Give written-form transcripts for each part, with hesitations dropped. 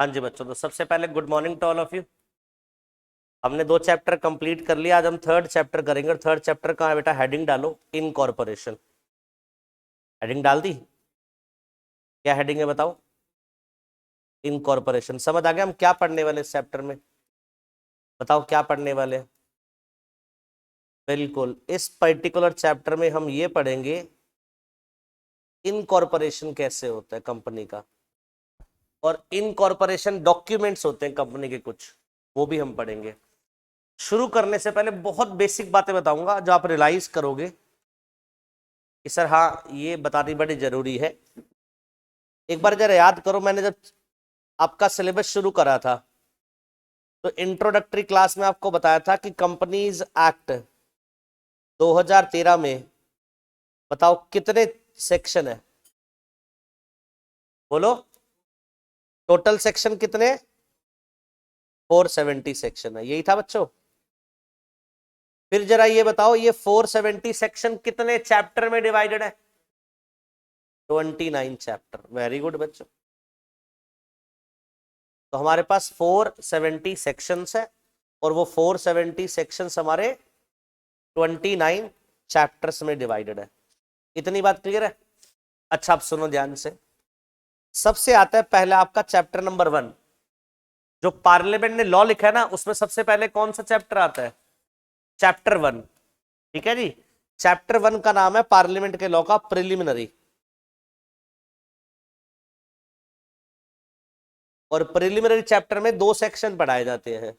हाँ जी बच्चों, तो सबसे पहले good morning to all of you. हमने 2 चैप्टर कंप्लीट कर लिया, आज हम 3rd चैप्टर करेंगे। और 3rd चैप्टर का बेटा हेडिंग डालो, इनकॉर्पोरेशन। हेडिंग डाल दी? क्या हेडिंग है बताओ? इनकॉर्पोरेशन। समझ आ गया हम क्या पढ़ने वाले इस चैप्टर में? बताओ क्या पढ़ने वाले हैं? बिल्कुल, इस पर्टिकुलर चैप्टर में हम ये पढ़ेंगे इनकॉर्पोरेशन कैसे होता है कंपनी का, और इनकॉर्पोरेशन डॉक्यूमेंट्स होते हैं कंपनी के कुछ, वो भी हम पढ़ेंगे। शुरू करने से पहले बहुत बेसिक बातें बताऊंगा जो आप रियलाइज करोगे कि सर हाँ ये बतानी बड़ी जरूरी है। एक बार जरा याद करो, मैंने जब आपका सिलेबस शुरू करा था तो इंट्रोडक्टरी क्लास में आपको बताया था कि कंपनीज एक्ट 2013 में बताओ कितने सेक्शन है? बोलो, टोटल सेक्शन कितने? 470 सेक्शन है, यही था बच्चों। फिर जरा ये बताओ, ये 470 सेक्शन कितने चैप्टर में डिवाइडेड है? 29 चैप्टर। वेरी गुड बच्चों। तो हमारे पास 470 सेक्शंस है, और वो 470 सेक्शंस हमारे 29 चैप्टर्स में डिवाइडेड है। इतनी बात क्लियर है? अच्छा, आप सुनो ध्यान से। सबसे आता है पहला आपका चैप्टर नंबर 1। जो पार्लियामेंट ने लॉ लिखा है ना, उसमें सबसे पहले कौन सा चैप्टर आता है? चैप्टर 1। ठीक है जी। चैप्टर 1 का नाम है पार्लियामेंट के लॉ का प्रिलिमिनरी। और प्रिलिमिनरी चैप्टर में 2 सेक्शन पढ़ाए जाते हैं,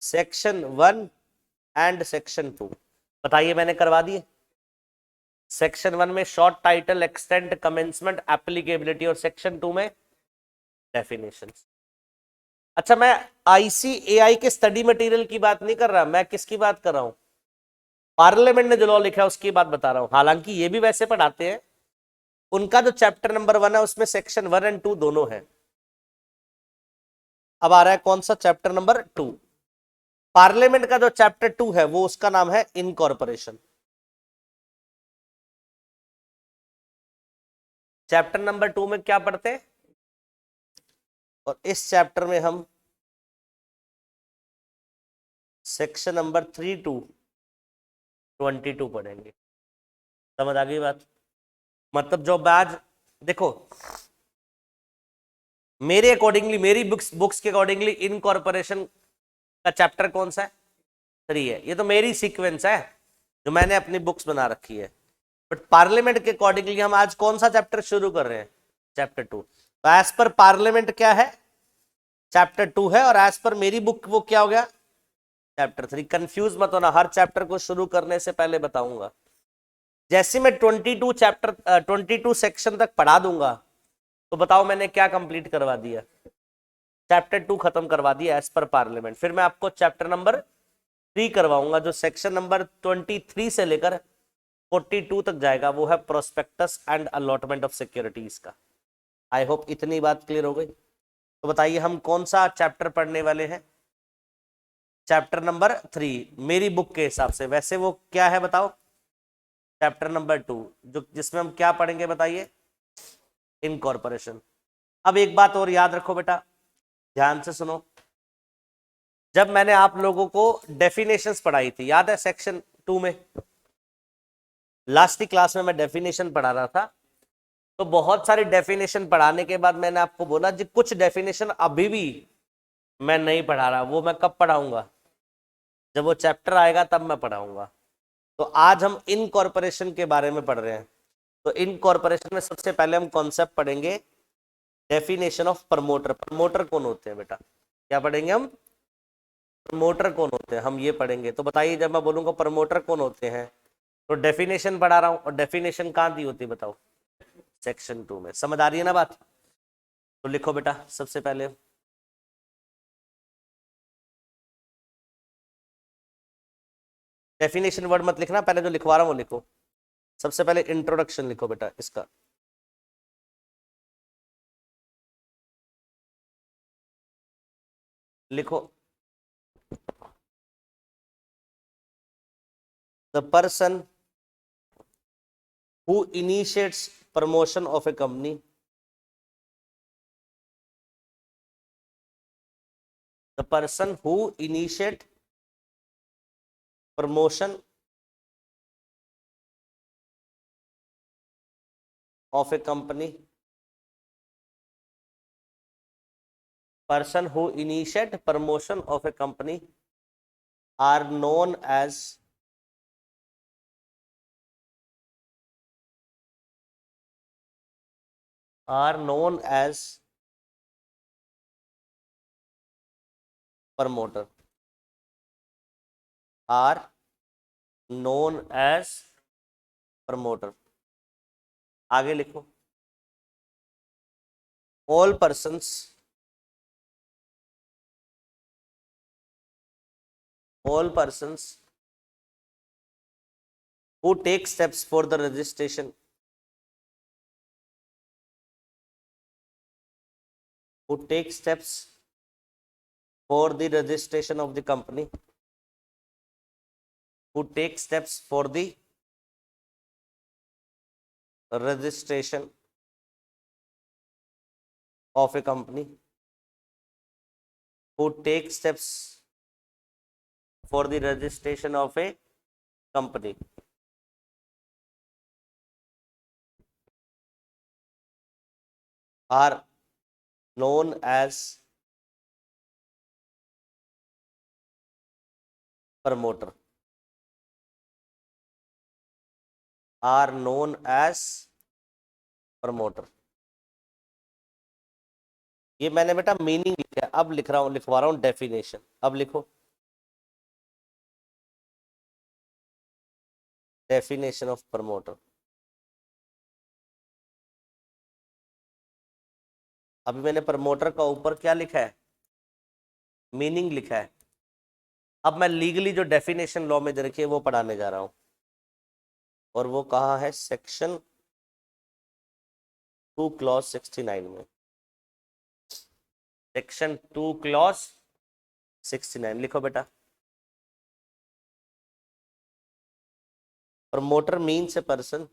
सेक्शन 1 एंड सेक्शन 2। बताइए, मैंने करवा दिए। सेक्शन 1 में short title, extent, commencement, applicability, और सेक्शन 2 में डेफिनेशन। अच्छा, मैं आईसीएआई के स्टडी मटेरियल की बात नहीं कर रहा, मैं किसकी बात कर रहा हूं? पार्लियामेंट ने जो लॉ लिखा है उसकी बात बता रहा हूं। हालांकि ये भी वैसे पढ़ाते हैं, उनका जो चैप्टर नंबर 1 है उसमें सेक्शन 1 एंड 2 दोनों है। अब आ रहा है कौन सा? Chapter number 2। पार्लियामेंट का जो चैप्टर 2 है वो उसका नाम है इनकॉर्पोरेशन। चैप्टर नंबर 2 में क्या पढ़ते हैं? और इस चैप्टर में हम सेक्शन नंबर 3 टू 22 पढ़ेंगे। समझ आ गई बात? मतलब जो आज देखो, मेरे अकॉर्डिंगली, मेरी बुक्स के अकॉर्डिंगली इनकॉर्पोरेशन का चैप्टर कौन सा है? 3 है। ये तो मेरी सीक्वेंस है जो मैंने अपनी बुक्स बना रखी है। बट पार्लियामेंट के अकॉर्डिंगली हम आज कौन सा चैप्टर शुरू कर रहे हैं? चैप्टर 2। तो एज पर पार्लियामेंट क्या है? चैप्टर 2 है। और एज पर मेरी बुक वो क्या हो गया? चैप्टर 3। कंफ्यूज मत होना, हर चैप्टर को शुरू करने से पहले बताऊंगा। जैसे मैं 22 सेक्शन तक पढ़ा दूंगा तो बताओ मैंने क्या कंप्लीट करवा दिया? चैप्टर 2 खत्म करवा दिया एज पर पार्लियामेंट। फिर मैं आपको चैप्टर नंबर 3 करवाऊंगा, जो सेक्शन नंबर 23 से लेकर 42 तक जाएगा। वो है prospectus and allotment of securities का। आई होप इतनी बात क्लियर हो गई। तो बताइए हम कौन सा चैप्टर पढ़ने वाले हैं? चैप्टर नंबर 3 मेरी बुक के हिसाब से। वैसे वो क्या है बताओ? चैप्टर नंबर 2, जो जिसमें हम क्या पढ़ेंगे बताइए? इनकॉर्पोरेशन। अब एक बात और याद रखो बेटा, ध्यान से सुनो। जब मैंने आप लोगों को डेफिनेशंस पढ़ाई थी, याद है सेक्शन 2 में? लास्ट की क्लास में मैं डेफिनेशन पढ़ा रहा था। तो बहुत सारी डेफिनेशन पढ़ाने के बाद मैंने आपको बोला जी कुछ डेफिनेशन अभी भी मैं नहीं पढ़ा रहा, वो मैं कब पढ़ाऊंगा? जब वो चैप्टर आएगा तब मैं पढ़ाऊंगा। तो आज हम इनकॉर्पोरेशन के बारे में पढ़ रहे हैं। तो इनकॉर्पोरेशन में सबसे पहले हम कॉन्सेप्ट पढ़ेंगे डेफिनेशन ऑफ प्रमोटर। प्रमोटर कौन होते हैं बेटा? क्या पढ़ेंगे हम? प्रमोटर कौन होते हैं, हम ये पढ़ेंगे। तो बताइए, जब मैं बोलूंगा प्रमोटर कौन होते हैं तो डेफिनेशन पढ़ा रहा हूं, और डेफिनेशन कहाँ दी होती है बताओ? सेक्शन 2 में। समझ आ रही है ना बात? तो लिखो बेटा सबसे पहले, डेफिनेशन वर्ड मत लिखना, पहले जो लिखवा रहा हूं वो लिखो। सबसे पहले इंट्रोडक्शन लिखो बेटा इसका। लिखो, the person who initiates promotion of A company the person who initiate promotion of a company, person who initiate promotion of a company are known as promoter, are known as promoter. आगे लिखो, all persons who take steps for the registration, who take steps for the registration of the company, who take steps for the registration of a company, who take steps for the registration of a company are known as promoter, are known as promoter. ये मैंने बेटा meaning लिखा है, अब लिखवा रहा हूं definition. अब लिखो डेफिनेशन ऑफ प्रमोटर। अभी मैंने प्रमोटर का ऊपर क्या लिखा है, मीनिंग लिखा है। अब मैं लीगली जो डेफिनेशन लॉ में दे रखी है वो पढ़ाने जा रहा हूं, और वो कहाँ है, सेक्शन 2 क्लॉज 69 में। सेक्शन 2 क्लॉज 69 लिखो बेटा। Promoter means a person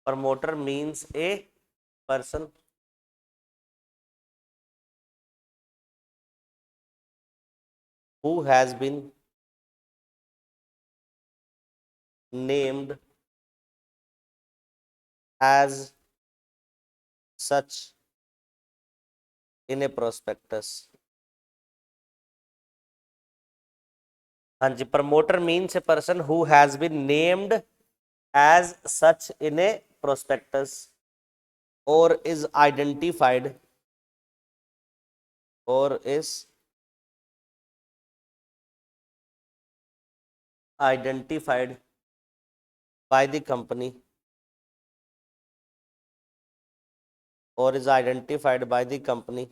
promoter means a person who has been named as such in a prospectus। हाँ जी, promoter means a person who has been named as such in a prospectus और is identified or is identified by the company or is identified by the company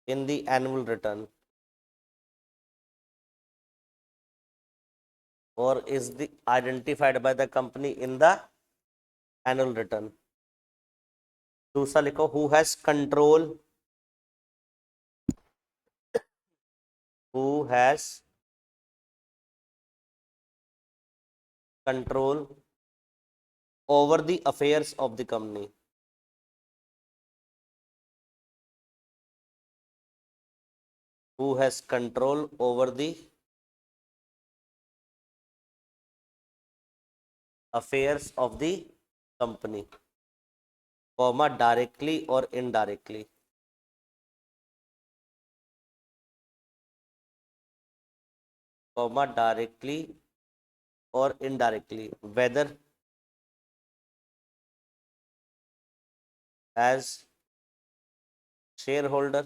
in the annual return or is the identified by the company in the annual return। दूसरा लिखो, who has control, who has control over the affairs of the company, who has control over the affairs of the company, comma directly or indirectly, comma directly or indirectly, whether as shareholder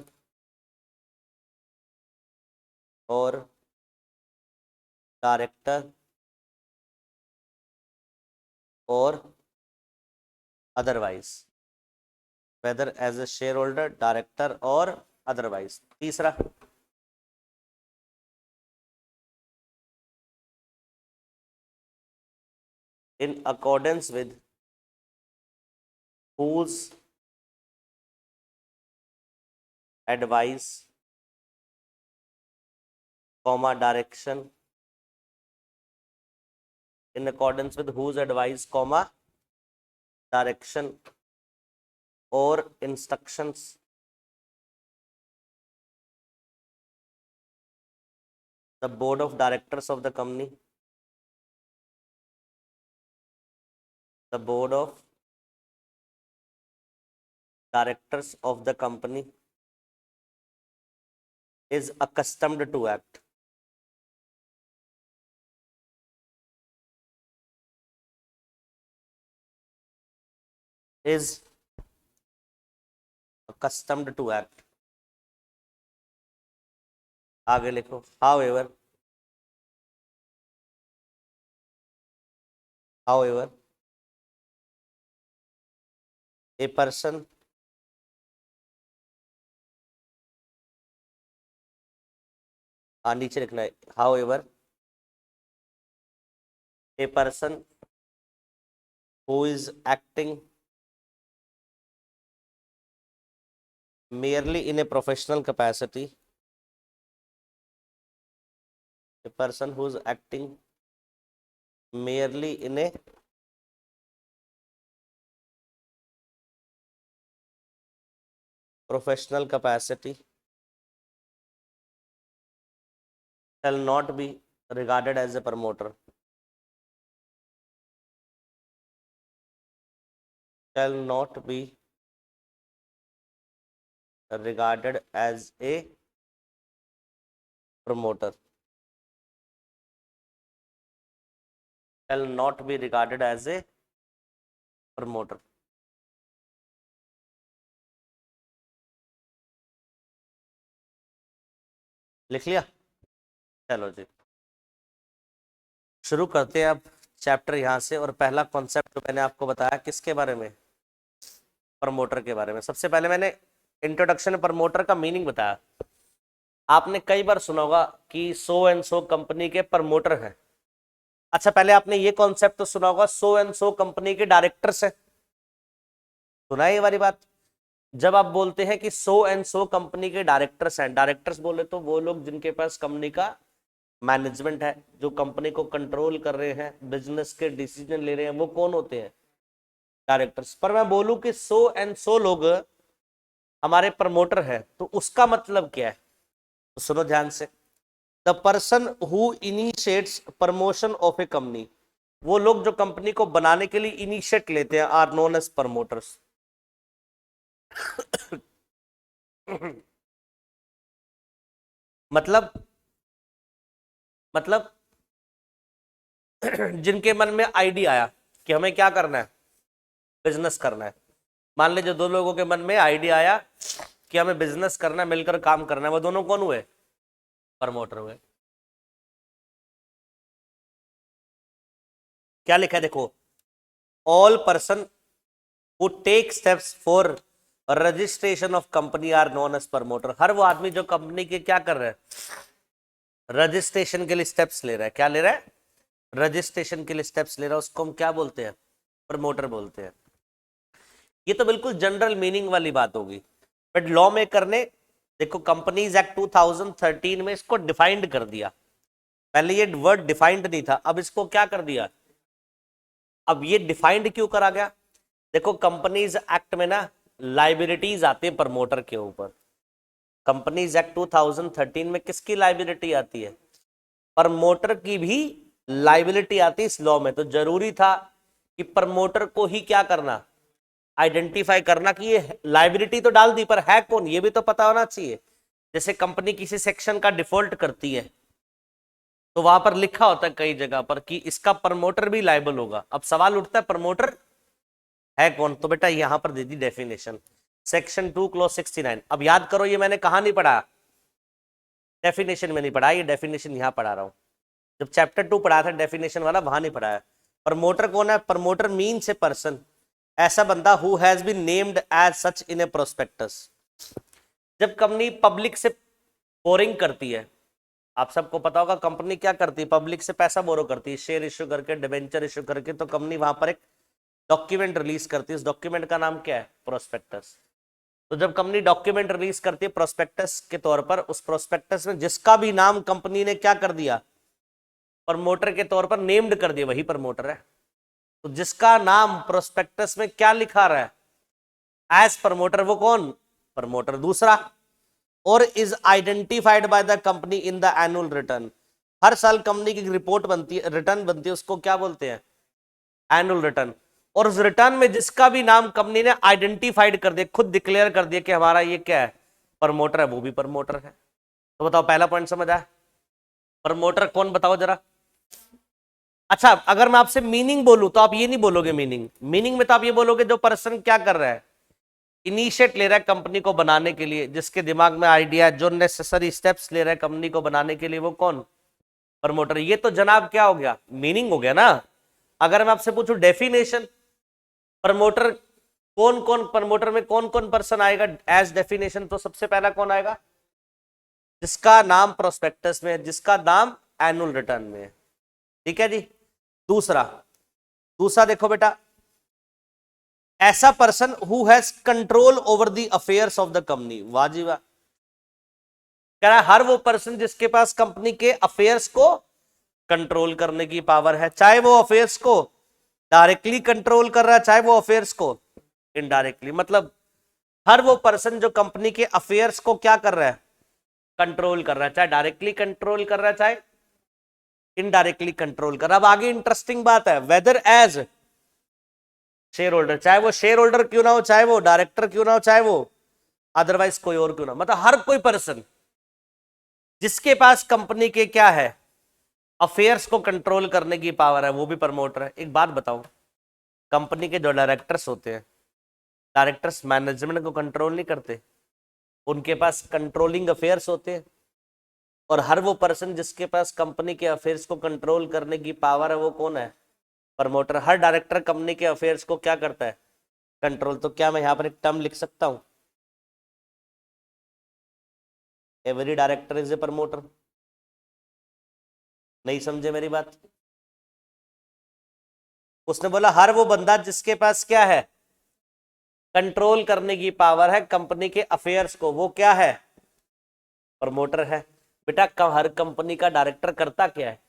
or director or otherwise, whether as a shareholder, director or otherwise। तीसरा, in accordance with whose advice, comma direction in accordance with whose advice, comma, direction or instructions the board of directors of the company, the board of directors of the company is accustomed to act. Is accustomed to act. आगे लिखो, however, a person नीचे लिखना है, however, a person who is acting merely in a professional capacity, a person who is acting merely in a professional capacity shall not be regarded as a promoter. Shall not be regarded as a promoter. Shall not be regarded as a promoter. लिख लिया? चलो जी, शुरू करते हैं अब chapter यहाँ से। और पहला कॉन्सेप्ट तो मैंने आपको बताया किसके बारे में, प्रमोटर के बारे में। सबसे पहले मैंने इंट्रोडक्शन में प्रमोटर का मीनिंग बताया। आपने कई बार सुना होगा कि सो एंड सो कंपनी के प्रमोटर हैं। अच्छा, पहले आपने ये कॉन्सेप्ट तो सुना होगा सो एंड सो कंपनी के डायरेक्टर्स हैं, सुना है ये वाली बात? जब आप बोलते हैं कि सो एंड सो कंपनी के डायरेक्टर्स हैं, डायरेक्टर्स बोले तो वो लोग जिनके पास कंपनी का मैनेजमेंट है, जो कंपनी को कंट्रोल कर रहे हैं, बिजनेस के डिसीजन ले रहे हैं, वो कौन होते हैं? डायरेक्टर्स। पर मैं बोलूं कि सो एंड सो लोग हमारे प्रमोटर हैं, तो उसका मतलब क्या है? तो सुनो ध्यान से। The person who initiates promotion of A company, वो लोग जो कंपनी को बनाने के लिए इनिशिएट लेते हैं, आर नोन एज प्रमोटर्स। मतलब जिनके मन में आइडिया आया कि हमें क्या करना है, बिजनेस करना है। मान लीजिए दो लोगों के मन में आइडिया आया कि हमें बिजनेस करना है, मिलकर काम करना है, वो दोनों कौन हुए? प्रमोटर हुए। क्या लिखा है देखो, all person who take steps for registration of company are known as promoter. हर वो आदमी जो कंपनी के क्या कर रहा है, रजिस्ट्रेशन के लिए स्टेप्स ले रहा है। क्या ले रहा है? रजिस्ट्रेशन के लिए स्टेप्स ले रहा है, उसको हम क्या बोलते हैं? प्रमोटर बोलते हैं। ये तो बिल्कुल जनरल मीनिंग वाली बात होगी, बट लॉ मेकर ने देखो कंपनीज एक्ट 2013 में इसको डिफाइंड कर दिया। पहले ये वर्ड डिफाइंड नहीं था, अब इसको क्या कर दिया? अब ये डिफाइंड क्यों करा गया? देखो कंपनीज एक्ट में ना लाइबिलिटीज आती है प्रमोटर के ऊपर। कंपनीज एक्ट 2013 में किसकी लाइबिलिटी आती है? प्रमोटर की भी लाइबिलिटी आती है इस लॉ में। तो जरूरी था कि प्रमोटर को ही क्या करना, आइडेंटिफाई करना कि ये लाइबिलिटी तो डाल दी, पर है कौन ये भी तो पता होना चाहिए। जैसे कंपनी किसी सेक्शन का डिफॉल्ट करती है तो वहां पर लिखा होता है कई जगह पर कि इसका प्रमोटर भी लाइबल होगा। अब सवाल उठता है प्रमोटर है कौन? तो बेटा यहां पर दे दी डेफिनेशन, सेक्शन 2 क्लॉज 69। अब याद करो, ये मैंने कहा नहीं पढ़ा, डेफिनेशन में नहीं पढ़ा, ये डेफिनेशन यहां पढ़ा रहा हूं। जब चैप्टर 2 पढ़ाया था डेफिनेशन वाला, वहां नहीं पढ़ाया। प्रमोटर कौन है? प्रमोटर मीन्स ए पर्सन, ऐसा बंदा who has been named as such in a prospectus. जब कंपनी पब्लिक से बोरिंग करती है, आप सबको पता होगा कंपनी क्या करती है, पब्लिक से पैसा बोरो करती है, शेयर इश्यू करके, डिबेंचर इश्यू करके, तो कंपनी वहां पर एक डॉक्यूमेंट रिलीज करती है। इस डॉक्यूमेंट का नाम क्या है? प्रोस्पेक्टस। तो जब कंपनी डॉक्यूमेंट रिलीज करती है प्रोस्पेक्टस के तौर पर, उस प्रोस्पेक्टस में जिसका भी नाम कंपनी ने क्या कर दिया, प्रमोटर के तौर पर नेम्ड कर दिया, वही प्रमोटर है। तो जिसका नाम प्रोस्पेक्टस में क्या लिखा रहा है एज प्रमोटर, वो कौन? प्रमोटर। दूसरा, और is identified by the company in the annual return, हर साल कंपनी की रिपोर्ट बनती है, रिटर्न बनती है, उसको क्या बोलते हैं? Annual return. और उस रिटर्न में जिसका भी नाम कंपनी ने आइडेंटिफाइड कर दिया, खुद डिक्लेयर कर दिया कि हमारा ये क्या है, प्रमोटर है, वो भी प्रमोटर है। तो बताओ पहला पॉइंट समझ आया? प्रमोटर कौन बताओ जरा। अच्छा, अगर मैं आपसे मीनिंग बोलूं तो आप ये नहीं बोलोगे मीनिंग, मीनिंग में तो आप ये बोलोगे जो पर्सन क्या कर रहा है, इनिशिएट ले रहा है कंपनी को बनाने के लिए, जिसके दिमाग में आइडिया है, जो नेसेसरी स्टेप्स ले रहा है कंपनी को बनाने के लिए, वो कौन? प्रमोटर। ये तो जनाब क्या हो गया, मीनिंग हो गया ना। अगर मैं आपसे पूछूं डेफिनेशन, प्रमोटर कौन कौन, प्रमोटर में कौन कौन पर्सन आएगा एज डेफिनेशन, तो सबसे पहला कौन आएगा? जिसका नाम प्रोस्पेक्टस में है, जिसका नाम एनुअल रिटर्न में है। ठीक है जी। दूसरा, दूसरा देखो बेटा, ऐसा person who has control over the affairs of the company. वाह जी वाह। कह रहा है हर वो पर्सन जिसके पास कंपनी के अफेयर्स को कंट्रोल करने की पावर है, चाहे वो अफेयर्स को डायरेक्टली कंट्रोल कर रहा है, चाहे वो अफेयर्स को इनडायरेक्टली। मतलब हर वो पर्सन जो कंपनी के अफेयर्स को क्या कर रहा है, कंट्रोल कर रहा है, चाहे डायरेक्टली कंट्रोल कर रहा है, चाहे इनडायरेक्टली कंट्रोल कर रहा है। अब आगे इंटरेस्टिंग बात है, वेदर एज शेयर होल्डर, चाहे वो शेयर होल्डर क्यों ना हो, चाहे वो डायरेक्टर क्यों ना हो, चाहे वो अदरवाइज कोई और क्यों ना, मतलब हर कोई पर्सन जिसके पास कंपनी के क्या है, अफेयर्स को कंट्रोल करने की पावर है, वो भी प्रमोटर है। एक बात बताओ, कंपनी के जो डायरेक्टर्स होते हैं, डायरेक्टर्स मैनेजमेंट को कंट्रोल नहीं करते, उनके पास कंट्रोलिंग अफेयर्स होते हैं। और हर वो पर्सन जिसके पास कंपनी के अफेयर्स को कंट्रोल करने की पावर है, वो कौन है? प्रमोटर। हर डायरेक्टर कंपनी के अफेयर्स को क्या करता है? कंट्रोल। तो क्या मैं यहां पर एक टर्म लिख सकता हूं, every director is a promoter? नहीं समझे मेरी बात? उसने बोला हर वो बंदा जिसके पास क्या है, कंट्रोल करने की पावर है कंपनी के अफेयर्स को, वो क्या है? प्रमोटर है। बेटा हर कंपनी का डायरेक्टर करता क्या है?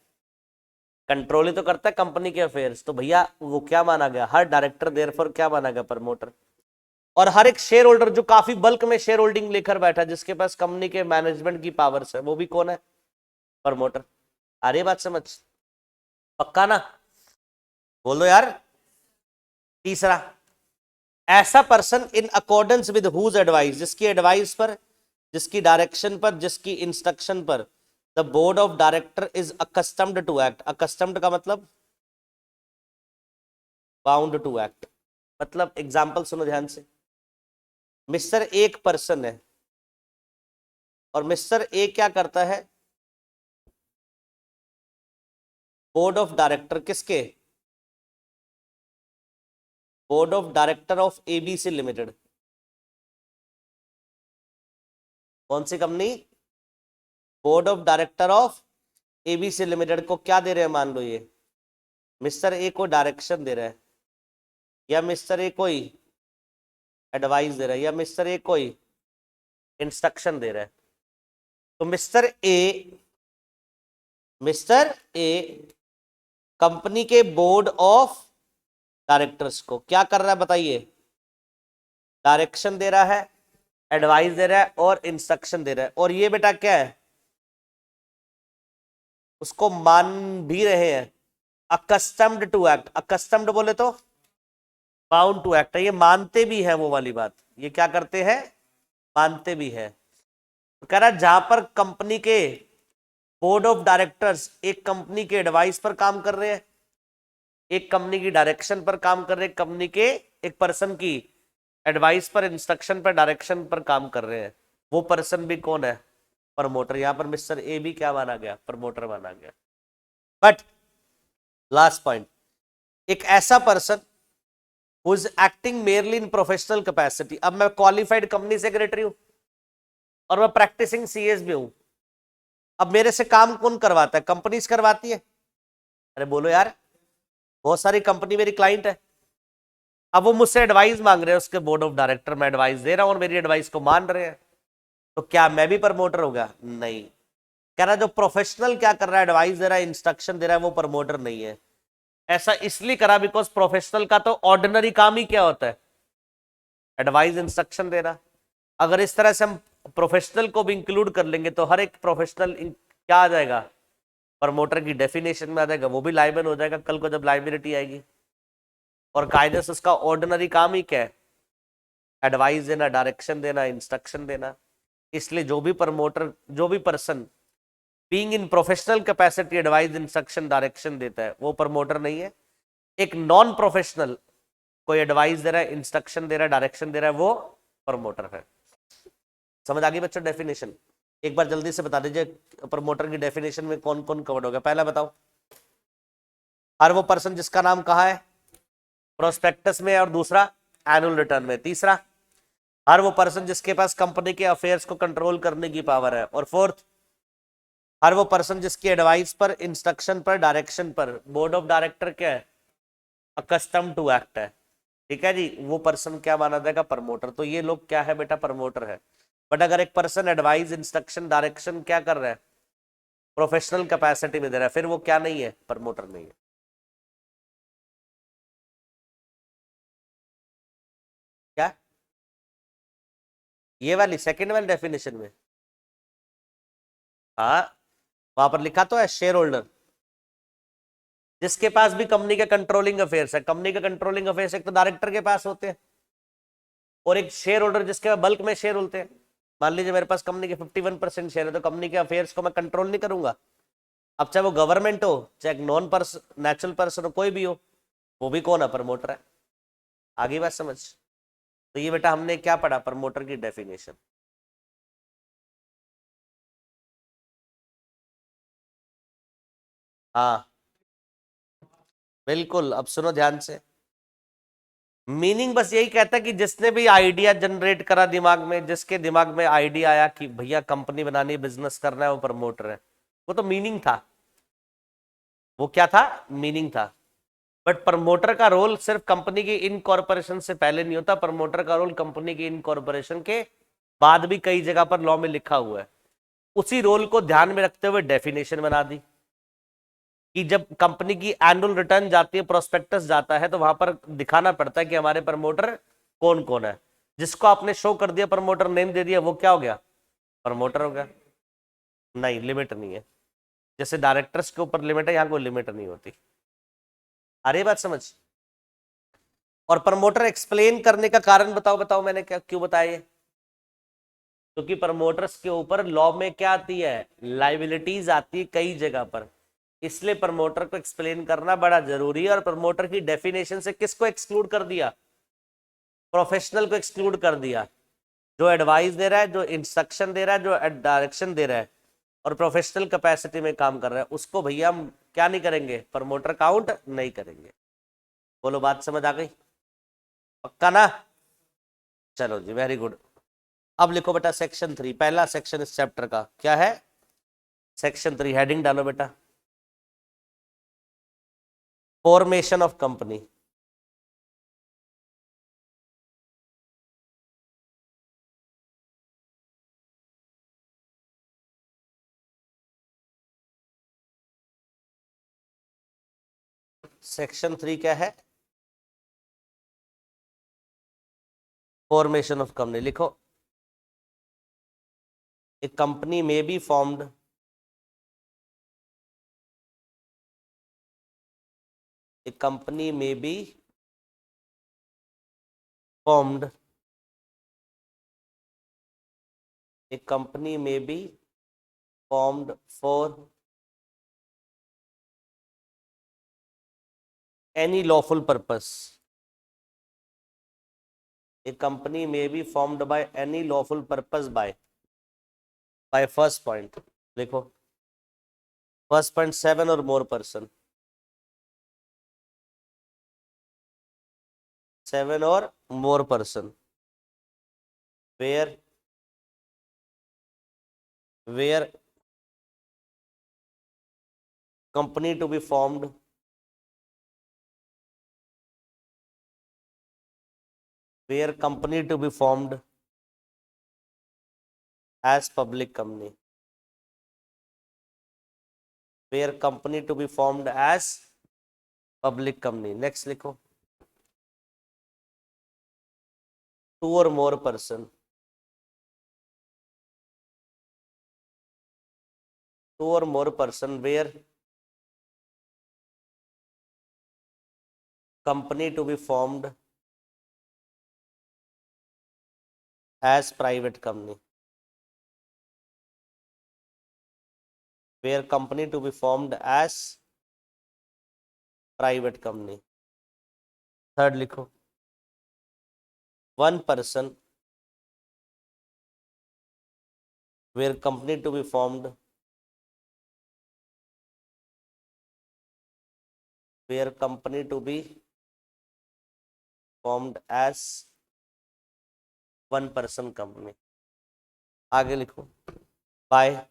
कंट्रोल ही तो करता है कंपनी के अफेयर्स। तो भैया वो क्या माना गया, हर डायरेक्टर देयरफॉर क्या माना गया? प्रमोटर। और हर एक शेयर होल्डर जो काफी बल्क में शेयर होल्डिंग लेकर बैठा, जिसके पास कंपनी के मैनेजमेंट की पावर्स है, वो भी कौन है? प्रमोटर। आ रही बात समझ? पक्का ना? बोलो यार। तीसरा, ऐसा person in accordance with whose advice, जिसकी एडवाइस पर, जिसकी डायरेक्शन पर, जिसकी इंस्ट्रक्शन पर the board of director is accustomed to act. Accustomed का मतलब बाउंड टू एक्ट। मतलब एग्जांपल सुनो ध्यान से, मिस्टर एक पर्सन है और मिस्टर ए क्या करता है, बोर्ड ऑफ डायरेक्टर किसके? Board of director of ABC limited. कौन सी company? Board of director of ABC limited को क्या दे रहे हैं, मान लो ये मिस्टर ए को डायरेक्शन दे रहा है, या मिस्टर ए कोई एडवाइस दे रहा है, या मिस्टर ए कोई इंस्ट्रक्शन दे रहा है। तो मिस्टर ए कंपनी के बोर्ड ऑफ डायरेक्टर्स को क्या कर रहा है बताइए? डायरेक्शन दे रहा है, एडवाइस दे रहा है और इंस्ट्रक्शन दे रहा है। और ये बेटा क्या है, उसको मान भी रहे हैं, अकस्टम्ड टू एक्ट। अकस्टम्ड बोले तो बाउंड टू एक्ट है, ये मानते भी है वो वाली बात, ये क्या करते हैं, मानते भी है। तो कह रहा है जहां पर कंपनी के बोर्ड ऑफ डायरेक्टर्स एक कंपनी के एडवाइस पर काम कर रहे हैं, एक कंपनी की डायरेक्शन पर काम कर रहे हैं, कंपनी के एक पर्सन की एडवाइस पर, इंस्ट्रक्शन पर, डायरेक्शन पर काम कर रहे हैं, वो पर्सन भी कौन है? प्रमोटर। यहां पर मिस्टर ए भी क्या माना गया? प्रमोटर माना गया। बट लास्ट पॉइंट, एक ऐसा person who is acting merely in professional capacity. अब मैं क्वालिफाइड कंपनी सेक्रेटरी हूं और मैं प्रैक्टिसिंग सीएस भी हूं। अब मेरे से काम कौन करवाता है? कंपनीज करवाती है। अरे बोलो यार, बहुत सारी कंपनी मेरी क्लाइंट है। अब वो मुझसे एडवाइस मांग रहे हैं, उसके बोर्ड ऑफ डायरेक्टर में एडवाइस दे रहा हूं और मेरी एडवाइस को मान रहे हैं, तो क्या मैं भी प्रमोटर हो गया? नहीं। कह रहा है जो प्रोफेशनल क्या कर रहा है, एडवाइस दे रहा है, इंस्ट्रक्शन दे रहा है, वो प्रमोटर नहीं है। ऐसा इसलिए करा बिकॉज प्रोफेशनल का तो ऑर्डिनरी काम ही क्या होता है, एडवाइस इंस्ट्रक्शन देना। अगर इस तरह से हम प्रोफेशनल को भी इंक्लूड कर लेंगे तो हर एक प्रोफेशनल क्या आ जाएगा, प्रमोटर की डेफिनेशन में आ जाएगा, वो भी लाइबल हो जाएगा कल को जब लाइबिलिटी आएगी। और कायदे से उसका ऑर्डिनरी काम ही क्या है, एडवाइस देना, डायरेक्शन देना, इंस्ट्रक्शन देना। इसलिए जो भी प्रमोटर, जो भी person being in professional capacity advice instruction direction देता है वो प्रमोटर नहीं है। एक नॉन प्रोफेशनल कोई एडवाइस दे रहा है, इंस्ट्रक्शन दे रहा है, डायरेक्शन दे रहा है, वो प्रमोटर है। समझ आ गई बच्चों डेफिनेशन? एक बार जल्दी से बता दीजिए प्रमोटर की डेफिनेशन में कौन कौन कवर्ड हो गया। पहला बताओ, हर वो पर्सन जिसका नाम कहाँ है, प्रोस्पेक्टस में, और दूसरा एनुअल रिटर्न में। तीसरा, हर वो पर्सन जिसके पास कंपनी के अफेयर्स को कंट्रोल करने की पावर है। और फोर्थ, हर वो पर्सन जिसकी एडवाइस पर, इंस्ट्रक्शन पर, डायरेक्शन पर बोर्ड ऑफ डायरेक्टर क्या है, अकस्टम टू एक्ट है। ठीक है जी, वो पर्सन क्या माना जाएगा, प्रमोटर। तो ये लोग क्या है बेटा, प्रमोटर है। बट अगर एक पर्सन एडवाइस, इंस्ट्रक्शन, डायरेक्शन क्या कर रहा है, प्रोफेशनल कैपेसिटी में दे रहा है, फिर वो क्या नहीं है, प्रमोटर नहीं है। क्या ये वाली सेकंड वाली डेफिनेशन में? हाँ, वहां पर लिखा तो है शेयर होल्डर, जिसके पास भी कंपनी के कंट्रोलिंग अफेयर्स है। कंपनी के कंट्रोलिंग अफेयर्स एक तो डायरेक्टर के पास होते हैं, और एक शेयर होल्डर जिसके बल्क में शेयर होते हैं। मान लीजिए मेरे पास कंपनी के 51% शेयर है, तो कंपनी के अफेयर्स को मैं कंट्रोल नहीं करूंगा। अब चाहे वो गवर्नमेंट हो, चाहे नॉन पर्सन, नेचुरल पर्सन हो, कोई भी हो, वो भी कौन है, प्रमोटर है। आगे बात समझ? तो ये बेटा हमने क्या पढ़ा, प्रमोटर की डेफिनेशन। हाँ बिल्कुल, अब सुनो ध्यान से। मीनिंग बस यही कहता है कि जिसने भी आइडिया जनरेट करा दिमाग में, जिसके दिमाग में आइडिया आया कि भैया कंपनी बनानी, बिजनेस करना है, वो प्रमोटर है। वो तो मीनिंग था, वो क्या था, मीनिंग था। बट प्रमोटर का रोल सिर्फ कंपनी की इनकॉर्पोरेशन से पहले नहीं होता, प्रमोटर का रोल कंपनी की इनकॉर्पोरेशन के बाद भी कई जगह पर लॉ में लिखा हुआ है। उसी रोल को ध्यान में रखते हुए डेफिनेशन बना दी कि जब कंपनी की एनुअल रिटर्न जाती है, प्रोस्पेक्टस जाता है, तो वहां पर दिखाना पड़ता है कि हमारे प्रमोटर कौन कौन है। जिसको आपने शो कर दिया, प्रमोटर नेम दे दिया, वो क्या हो गया, प्रमोटर हो गया। नहीं, लिमिट नहीं है। जैसे डायरेक्टर्स के ऊपर लिमिट है, यहाँ कोई लिमिट नहीं होती। अरे बात समझ? और प्रमोटर एक्सप्लेन करने का कारण बताओ, बताओ मैंने क्या क्यों बताया ये? क्योंकि प्रमोटर्स के ऊपर लॉ में क्या आती है, लाइबिलिटीज आती है कई जगह पर। इसलिए प्रमोटर को एक्सप्लेन करना बड़ा जरूरी है। और प्रमोटर की डेफिनेशन से किसको एक्सक्लूड कर दिया, प्रोफेशनल को एक्सक्लूड कर दिया। जो एडवाइस दे रहा है, जो इंस्ट्रक्शन दे रहा है, जो डायरेक्शन दे रहा है, और प्रोफेशनल कैपेसिटी में काम कर रहा है, उसको भैया हम क्या नहीं करेंगे, प्रमोटर काउंट नहीं करेंगे। बोलो बात समझ आ गई? पक्का ना? चलो जी, वेरी गुड। अब लिखो बेटा सेक्शन 3, पहला सेक्शन इस चैप्टर का क्या है, सेक्शन 3। हेडिंग डालो बेटा, फॉर्मेशन ऑफ कंपनी। सेक्शन 3 क्या है, फॉर्मेशन ऑफ कंपनी। लिखो, ए कंपनी में बी फॉर्म्ड, ए कंपनी में बी फॉर्म्ड, ए कंपनी में be formed for any lawful purpose. A company may be formed by any lawful purpose by first point। देखो, first point 7 और more person, 7 और more person, where company to be formed, where company to be formed as public company. where company to be formed as public company. Next लिखो, two or more person, two or more person where company to be formed as private company, where company to be formed as private company. Third लिखो, one person where company to be formed, where company to be formed as one person company. आगे लिखो, by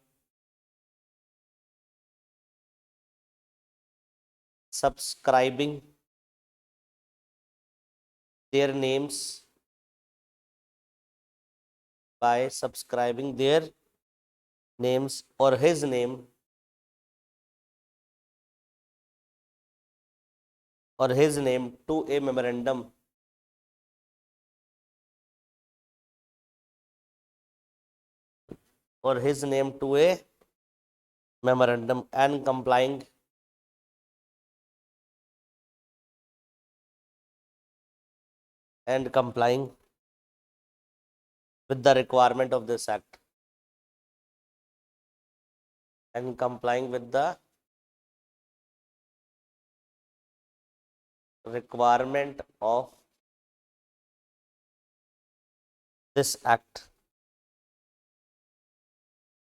subscribing their names, by subscribing their names or his name to a memorandum or his name to a memorandum and complying with the requirement of this act, and complying with the requirement of this act,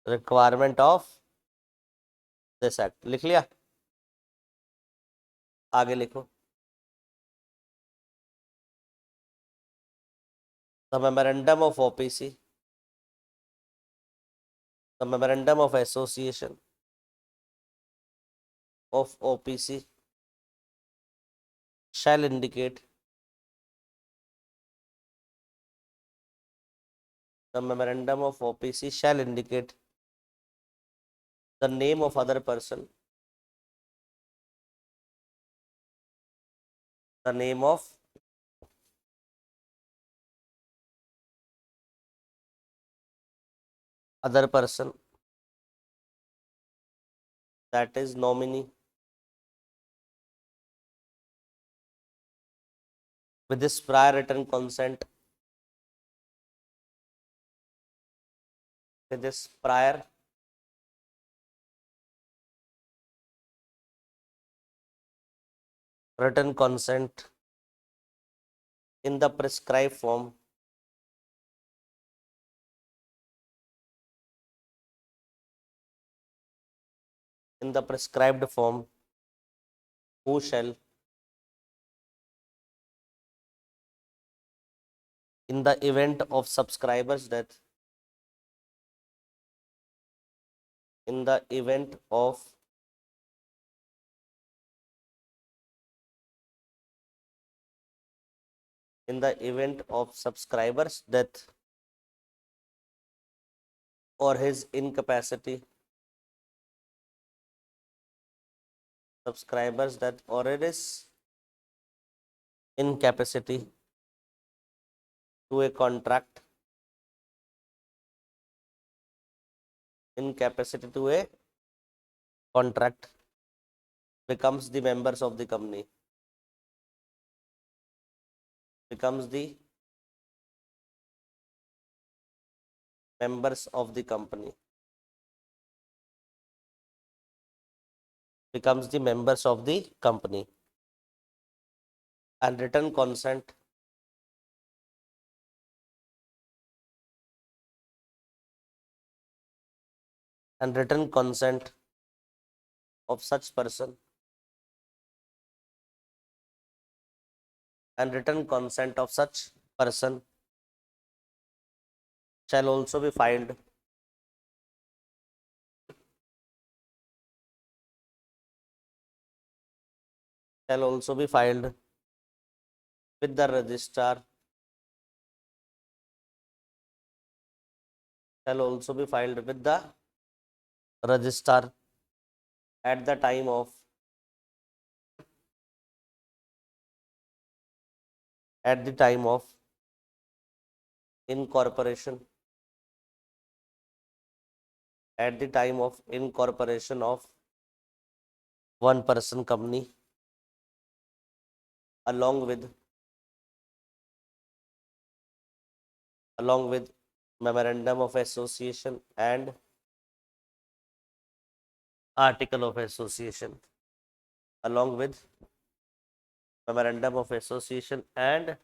requirement of this act. लिख लिया, आगे लिखो, the memorandum of OPC, the memorandum of association of OPC shall indicate, the memorandum of OPC shall indicate the name of other person, the name of other person, that is nominee, with this prior written consent, with this prior written consent in the prescribed form, in the prescribed form, who shall, in the event of subscriber's death, in the event of subscriber's death or his incapacity, subscriber's death or his incapacity to a contract, incapacity to a contract, becomes the members of the company, becomes the members of the company, becomes the members of the company, and written consent and written consent of such person, and written consent of such person shall also be filed with the registrar, shall also be filed with the registrar at the time of incorporation of one person company along with memorandum of association and article of association, along with memorandum of association and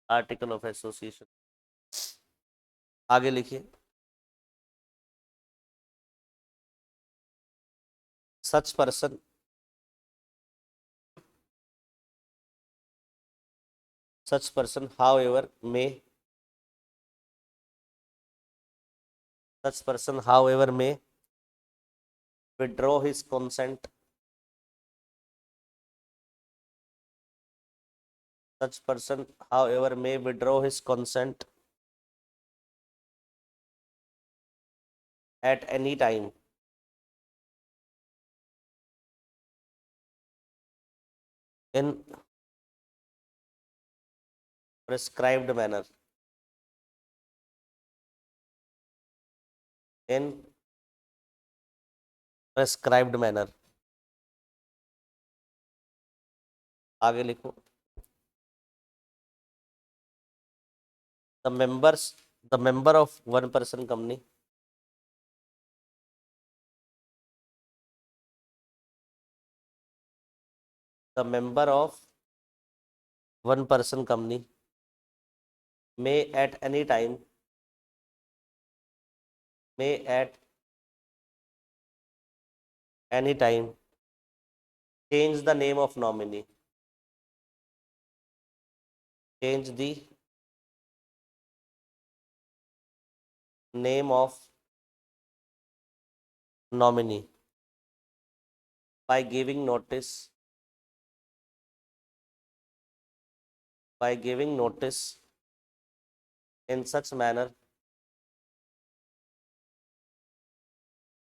article of association. आगे लिखिए. such person however may withdraw his consent. Such person however may withdraw his consent at any time in prescribed manner. In prescribed manner. आगे लिखो. The member of one person company may at any time change the name of nominee. Change the name of nominee by giving notice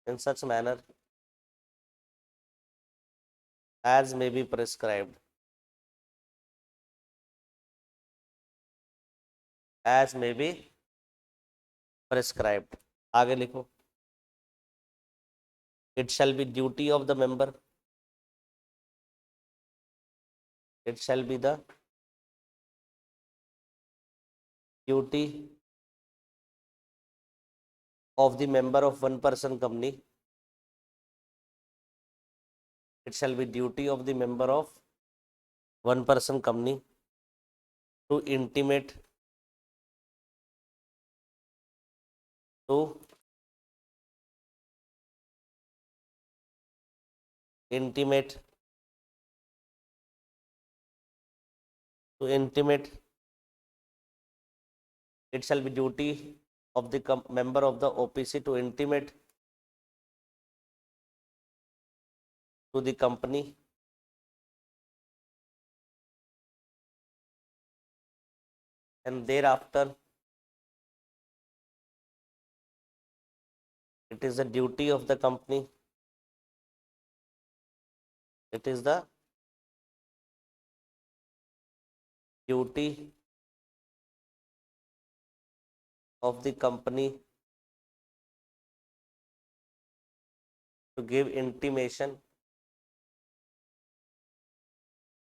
in such manner as may be prescribed. आगे लिखो. It shall be duty of the member. It shall be the duty of the member of one person company. It shall be duty of the member of one person company to intimate it shall be duty of the member of the OPC to intimate to the company and thereafter it is the duty of the company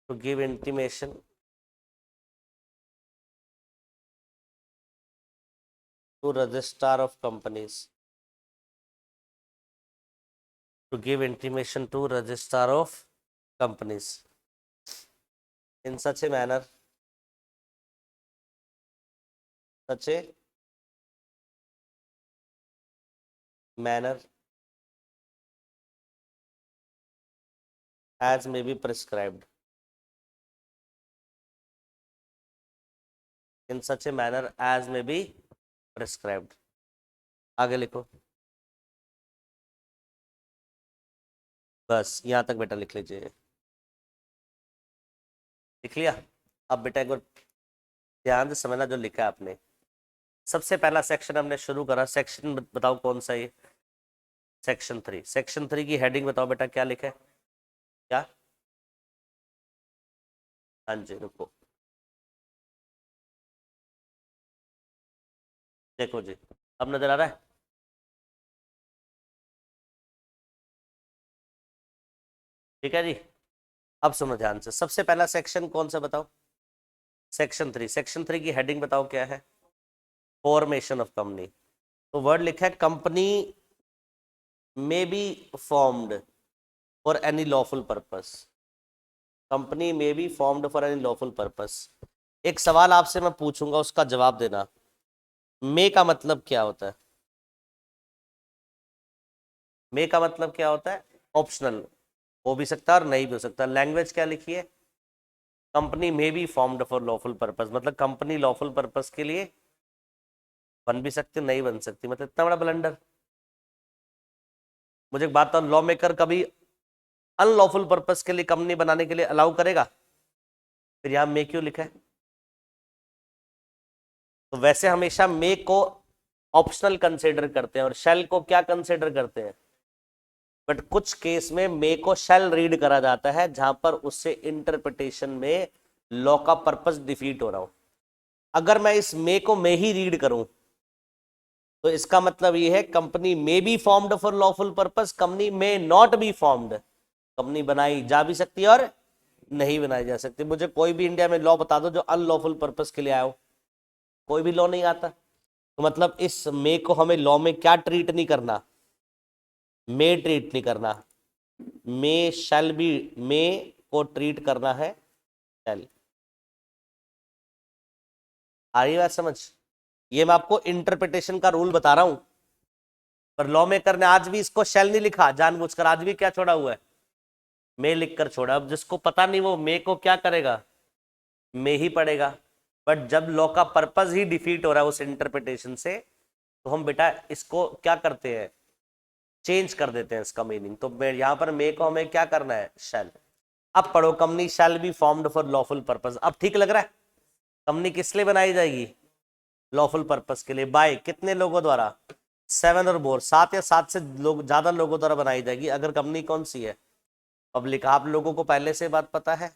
to give intimation to registrar of companies. In such a manner as may be prescribed. In such a manner as may be prescribed. आगे लिखो. बस यहाँ तक बेटा लिख लीजिए. लिख लिया. अब बेटा एक बार ध्यान से समझना जो लिखा है आपने. सबसे पहला सेक्शन हमने शुरू करा. सेक्शन बताओ कौन सा ये. सेक्शन 3 की हेडिंग बताओ बेटा, क्या लिखा है? क्या? हाँ जी, रुको, देखो जी, अब नजर आ रहा है? ठीक है जी। अब सुनो ध्यान से, सबसे पहला सेक्शन कौन सा बताओ? सेक्शन 3 की हेडिंग बताओ क्या है? Formation of company. तो वर्ड लिखा है company may be formed for any lawful purpose. Company may be formed for any lawful purpose. एक सवाल आपसे मैं पूछूंगा, उसका जवाब देना। मे का मतलब क्या होता है? मे का मतलब क्या होता है? ऑप्शनल हो भी सकता है और नहीं भी हो सकता। लैंग्वेज क्या लिखी है? Company may be formed for lawful purpose, मतलब कंपनी लॉफुल पर्पस के लिए बन भी सकती, नहीं बन सकती, मतलब इतना बड़ा ब्लंडर। मुझे एक बात बताओ, लॉ मेकर कभी अनलॉफुल पर्पस के लिए कंपनी बनाने के लिए अलाउ करेगा? फिर यहां मे क्यों लिखा है? तो वैसे हमेशा मे को ऑप्शनल कंसिडर करते हैं और शेल को क्या कंसिडर करते हैं? बट कुछ केस में मे को शेल रीड करा जाता है जहां पर उससे इंटरप्रिटेशन में लॉ का पर्पस डिफीट हो रहा हो। अगर मैं इस मे को मे ही रीड करूं तो इसका मतलब ये है company may be formed for lawful purpose, company may not be formed. Company बनाई जा भी सकती है और नहीं बनाई जा सकती। मुझे कोई भी इंडिया में लॉ बता दो जो अनलॉफुल पर्पस के लिए आया हो, कोई भी लॉ नहीं आता। तो मतलब इस मे को हमें लॉ में क्या ट्रीट नहीं करना? मे ट्रीट नहीं करना। मे शैल बी, मे को ट्रीट करना है शैल। आ रही बात समझ? ये मैं आपको इंटरप्रिटेशन का रूल बता रहा हूं, पर लॉ मेकर ने आज भी इसको शैल नहीं लिखा, जानबूझकर आज भी क्या छोड़ा हुआ है? मे लिख कर छोड़ा। अब जिसको पता नहीं वो मे को क्या करेगा? मे ही पड़ेगा। बट जब लॉ का पर्पस ही डिफीट हो रहा है उस इंटरप्रिटेशन से, तो हम बेटा इसको क्या करते हैं? चेंज कर देते हैं इसका मीनिंग। तो यहां पर मे को हमें क्या करना है? शैल। अब पढ़ो, company shall be formed for lawful purpose. अब ठीक लग रहा है? कंपनी किस लिए बनाई जाएगी? लॉफुल पर्पस के लिए। बाय कितने लोगों द्वारा? 7 और मोर, 7 या 7 से लोग ज्यादा लोगों द्वारा बनाई जाएगी। अगर कंपनी कौन सी है? पब्लिक। आप लोगों को पहले से बात पता है।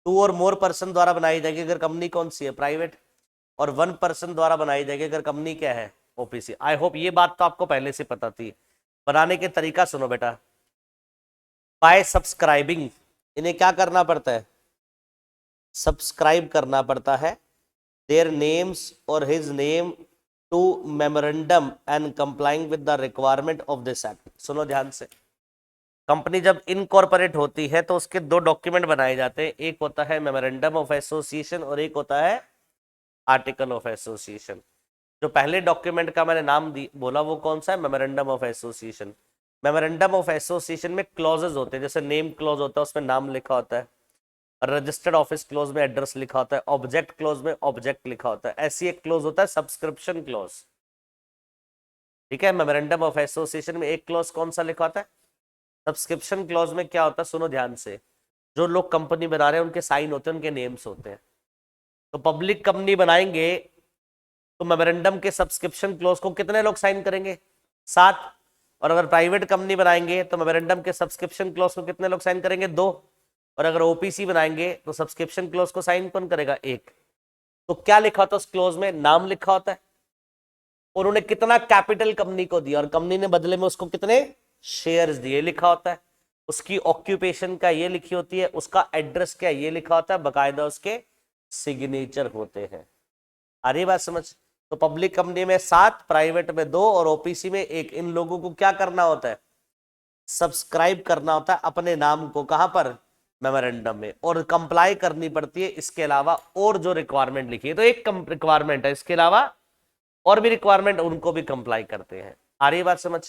2 और मोर पर्सन द्वारा बनाई जाएगी अगर कंपनी कौन सी है? प्राइवेट। और 1 पर्सन द्वारा बनाई जाएगी अगर कंपनी क्या है? ओपीसी। आई होप ये बात तो आपको पहले से पता थी। बनाने के तरीका सुनो बेटा। बाय सब्सक्राइबिंग, इन्हें क्या करना पड़ता है? सब्सक्राइब करना पड़ता है देयर नेम्स और his name to memorandum and complying with the requirement of this act. सुनो ध्यान से, कंपनी जब इनकॉर्पोरेट होती है तो उसके 2 डॉक्यूमेंट बनाए जाते हैं, एक होता है मेमोरेंडम ऑफ एसोसिएशन और एक होता है आर्टिकल ऑफ एसोसिएशन। जो पहले डॉक्यूमेंट का मैंने नाम बोला वो कौन सा है? Memorandum of association. Memorandum of association में क्लॉजेज होते हैं, जैसे नेम क्लॉज होता है उसमें नाम लिखा होता है, रजिस्टर्ड ऑफिस क्लोज में एड्रेस लिखा होता है, ऑब्जेक्ट क्लोज में ऑब्जेक्ट लिखा होता है। ऐसी एक क्लोज होता है सब्सक्रिप्शन क्लोज। ठीक है, मेमोरेंडम ऑफ एसोसिएशन में एक क्लोज कौन सा लिखा होता है? सब्सक्रिप्शन क्लोज में क्या होता है? सुनो ध्यान से, जो लोग कंपनी बना रहे हैं उनके साइन होते हैं, उनके नेम्स होते हैं। तो पब्लिक कंपनी बनाएंगे तो मेमोरेंडम के सब्सक्रिप्शन क्लोज को कितने लोग साइन करेंगे? 7। और अगर प्राइवेट कंपनी बनाएंगे तो मेमोरेंडम के सब्सक्रिप्शन क्लोज को कितने लोग साइन करेंगे? 2। और अगर ओपीसी बनाएंगे तो सब्सक्रिप्शन क्लोज को साइन कौन करेगा? 1। तो क्या लिखा होता है उस क्लोज में? नाम लिखा होता है, उन्होंने कितना कैपिटल कंपनी को दिया और कंपनी ने बदले में उसको कितने शेयर्स दिए लिखा होता है। उसकी ऑक्यूपेशन का ये लिखी होती है, उसका एड्रेस क्या ये लिखा होता है, बकायदा उसके सिग्नेचर होते हैं। आ रही बात समझ? तो पब्लिक कंपनी में 7, प्राइवेट में 2 और ओपीसी में 1। इन लोगों को क्या करना होता है? सब्सक्राइब करना होता है अपने नाम को। कहां पर? मेमोरेंडम में। और कंप्लाई करनी पड़ती है इसके अलावा और जो रिक्वायरमेंट लिखी है। तो एक रिक्वायरमेंट है, इसके अलावा और भी रिक्वायरमेंट उनको भी कंप्लाई करते हैं। आ रही बात समझ?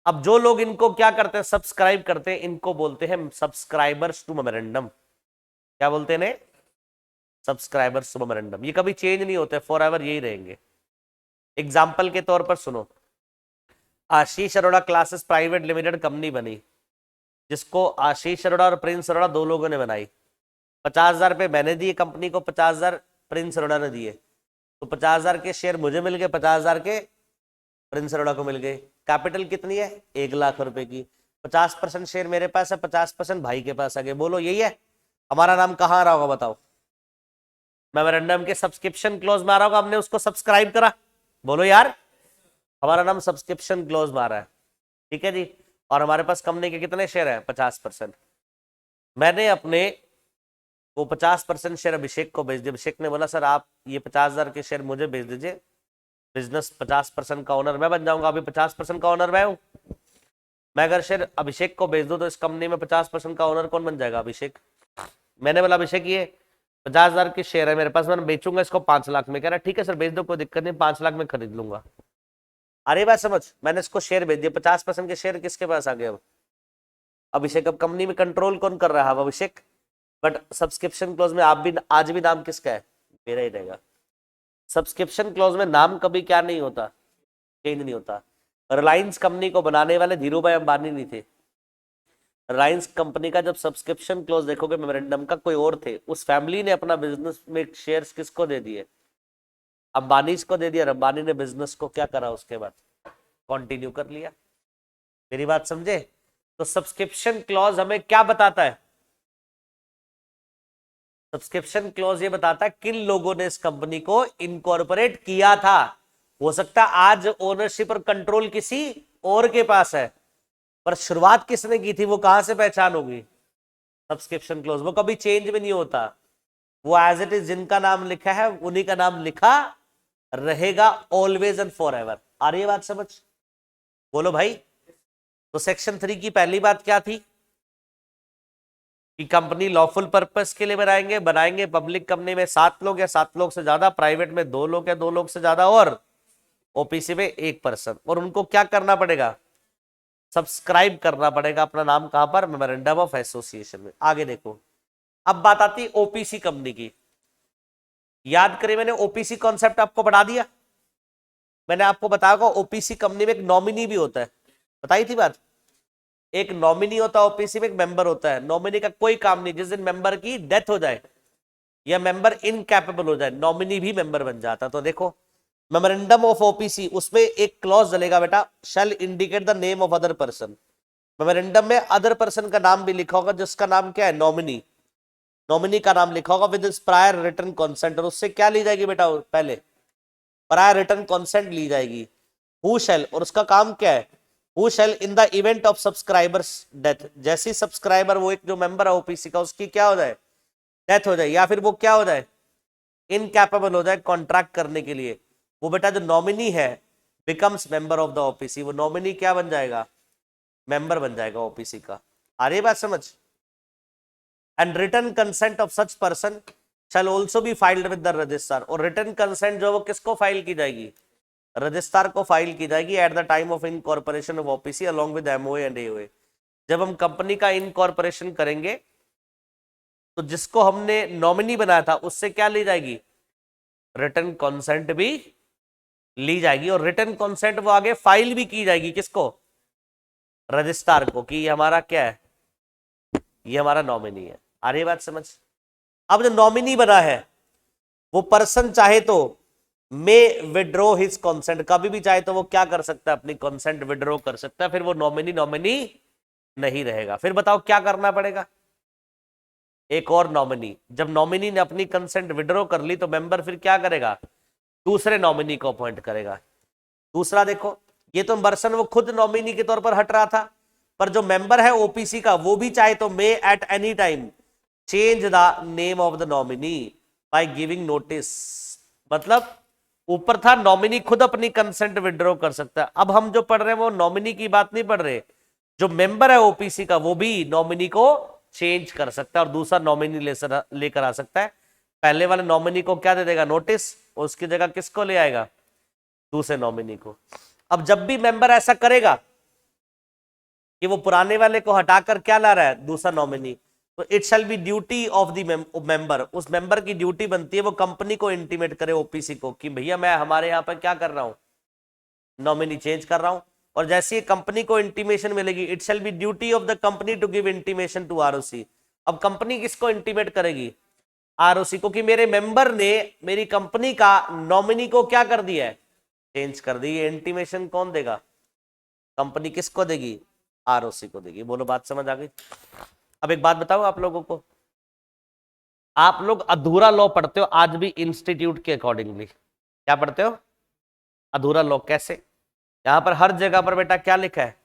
अब जो लोग इनको क्या करते हैं? सब्सक्राइब करते हैं, इनको बोलते हैं सब्सक्राइबर्स टू मेमोरेंडम। क्या बोलते हैं? Subscribers to memorandum. ये कभी चेंज नहीं होते, फॉर एवर यही रहेंगे। एग्जाम्पल के तौर पर सुनो, Ashish Arora classes private limited company बनी, जिसको आशीष अरोड़ा और प्रिंस अरोड़ा 2 लोगों ने बनाई। 50,000 रुपये मैंने दिए कंपनी को, 50,000 प्रिंस अरोड़ा ने दिए। तो 50,000 के शेयर मुझे मिल गए, 50,000 के प्रिंस अरोड़ा को मिल गए। कैपिटल कितनी है? 1,00,000 रुपए की। 50% शेयर मेरे पास है, 50% भाई के पास आ गए। बोलो यही है? हमारा नाम कहाँ आ रहा होगा बताओ? मेमोरेंडम के सब्सक्रिप्शन क्लोज में आ रहा होगा, हमने उसको सब्सक्राइब करा। बोलो यार, हमारा नाम सब्सक्रिप्शन क्लोज में आ रहा है। ठीक है जी। और हमारे पास कंपनी के कितने शेयर है? 50%। मैंने अपने वो 50% शेयर अभिषेक को भेज दिया। अभिषेक ने बोला सर आप ये 50,000 के शेयर मुझे भेज दीजिए, बिजनेस 50% का ओनर मैं बन जाऊंगा। अभी 50% का ओनर मैं हूं। मैं अगर शेयर अभिषेक को भेज दूं तो इस कंपनी में 50% का ओनर कौन बन जाएगा? अभिषेक। मैंने बोला अभिषेक ये 50,000 के शेयर है मेरे पास, मैं बेचूंगा इसको 5 लाख में। कह रहा ठीक है सर भेज दो, कोई दिक्कत नहीं, 5 लाख में खरीद लूंगा। अरे बात समझ, मैंने इसको शेयर भेज दिया, 50% के शेयर किसके पास आ गए? अब अभिषेक। अब कंपनी में कंट्रोल कौन कर रहा है? अब अभिषेक। बट सब्सक्रिप्शन क्लॉज में आप भी आज भी नाम किसका है? मेरा ही रहेगा। सब्सक्रिप्शन क्लॉज में नाम कभी क्या नहीं होता? चेंज नहीं होता। रिलायंस कंपनी को बनाने वाले धीरू भाई अंबानी नहीं थे। रिलायंस कंपनी का जब सब्सक्रिप्शन क्लॉज देखोगे मेमोरेंडम का, कोई और थे। उस फैमिली ने अपना बिजनेस में शेयर्स किसको दे दिए? अंबानी को दे दिया। अंबानी ने बिजनेस को क्या करा? उसके बाद कंटिन्यू कर लिया। मेरी बात समझे? तो सब्सक्रिप्शन क्लॉज हमें क्या बताता है? सब्सक्रिप्शन क्लॉज ये बताता है किन लोगों ने इस कंपनी को इनकॉर्पोरेट किया था। हो सकता है आज ओनरशिप और कंट्रोल किसी और के पास है, पर शुरुआत किसने की थी वो कहां से पहचान होगी? Subscription clause. वो कभी चेंज भी नहीं होता, वो एज इट इज जिनका नाम लिखा है उन्हीं का नाम लिखा रहेगा, ऑलवेज एंड फॉर एवर। आ रही है बात समझ? बोलो भाई। तो सेक्शन 3 की पहली बात क्या थी? कि कंपनी लॉफुल पर्पस के लिए बनाएंगे पब्लिक कंपनी में 7 लोग या 7 लोग से ज्यादा, प्राइवेट में 2 लोग या 2 लोग से ज्यादा, और ओपीसी में 1 पर्सन। और उनको क्या करना पड़ेगा? सब्सक्राइब करना पड़ेगा अपना नाम कहां पर? मेमोरेंडम ऑफ एसोसिएशन में। आगे देखो, अब बात आती है ओपीसी कंपनी की। याद करिए, मैंने ओपीसी कॉन्सेप्ट आपको पढ़ा दिया। मैंने आपको बताया ओपीसी कंपनी में एक नॉमिनी भी होता है, बताई थी बात। एक नॉमिनी होता है ओपीसी में, एक मेंबर होता है। नॉमिनी का कोई काम नहीं, जिस दिन मेंबर की डेथ हो जाए या मेंबर इनकैपेबल हो जाए, नॉमिनी भी मेंबर बन जाता। तो देखो मेमोरेंडम ऑफ ओपीसी, उसमें एक क्लॉज डलेगा बेटा, shall indicate the name of other person. Memorandum में अदर पर्सन का नाम भी लिखा होगा, जिसका नाम क्या है? नॉमिनी। नॉमिनी का नाम लिखा होगा with his prior written consent. और उससे क्या ली जाएगी बेटा? पहले प्रायर रिटन कंसेंट ली जाएगी। हु शैल, और उसका काम क्या है? Who shall in the event of subscribers death. जैसी सब्सक्राइबर, वो एक जो मेंबर है ओपीसी का, उसकी क्या हो जाए? डेथ हो जाए, या फिर वो क्या हो जाए? इनकैपेबल हो जाए कॉन्ट्रैक्ट करने के लिए, वो बेटा जो नॉमिनी है becomes member of the OPC. वो नॉमिनी क्या बन जाएगा? मेंबर बन जाएगा ओपीसी का। आ रही बात समझ? And written consent of such person shall also be filed with the registrar. और रिटन कंसेंट जो वो किसको फाइल की जाएगी? रजिस्ट्रार को फाइल की जाएगी at the time of incorporation of OPC along with MOA and AOA. जब हम कंपनी का इनकॉर्पोरेशन करेंगे तो जिसको हमने नॉमिनी बनाया था उससे क्या ली जाएगी? रिटन कंसेंट भी ली जाएगी। और रिटन कंसेंट वो आगे फाइल भी की जाएगी, किसको? रजिस्ट्रार को, कि ये हमारा क्या है? ये हमारा नॉमिनी है। आ रही बात समझ? अब जो नॉमिनी बना है वो पर्सन चाहे तो मे विड्रॉ हिज कंसेंट, कभी भी चाहे तो वो क्या कर सकता है? अपनी कंसेंट विड्रॉ कर सकता है। फिर वो नॉमिनी नहीं रहेगा। फिर बताओ क्या करना पड़ेगा? एक और नॉमिनी। जब नॉमिनी ने अपनी कंसेंट विड्रॉ कर ली तो मेंबर फिर क्या करेगा? दूसरे नॉमिनी को अपॉइंट करेगा। दूसरा देखो, ये तो पर्सन वो खुद नॉमिनी के तौर पर हट रहा था, पर जो मेंबर है ओपीसी का वो भी चाहे तो may at any time change the name of the nominee by giving notice. मतलब ऊपर था नॉमिनी खुद अपनी कंसेंट विड्रॉ कर सकता है। अब हम जो पढ़ रहे हैं वो नॉमिनी की बात नहीं पढ़ रहे, जो मेंबर है ओपीसी का वो भी नॉमिनी को चेंज कर सकता है और दूसरा नॉमिनी लेकर आ सकता है। पहले वाले नॉमिनी को क्या दे देगा? नोटिस। उसकी जगह किसको ले आएगा? दूसरे नॉमिनी को। अब जब भी मेंबर ऐसा करेगा कि वो पुराने वाले को हटाकर क्या ला रहा है? दूसरा नॉमिनी, तो it shall be duty of the member. उस मेंबर की ड्यूटी बनती है वो कंपनी को इंटीमेट करे ओपीसी को कि भैया मैं हमारे यहाँ पर क्या कर रहा हूं? नॉमिनी चेंज कर रहा हूं। और जैसे ही कंपनी को इंटीमेशन मिलेगी, it shall be duty of the company to give intimation to ROC. अब कंपनी किसको इंटीमेट करेगी? आरओसी को, कि मेरे मेंबर ने मेरी कंपनी का नॉमिनी को क्या कर दिया है? चेंज कर दी। ये इंटीमेशन कौन देगा? कंपनी किसको देगी? आरओसी को देगी। बोलो बात समझ आ गई? अब एक बात बताओ आप लोगों को, आप लोग अधूरा लॉ पढ़ते हो आज भी इंस्टीट्यूट के अकॉर्डिंगली। क्या पढ़ते हो? अधूरा लॉ। कैसे? यहां पर हर जगह पर बेटा क्या लिखा है?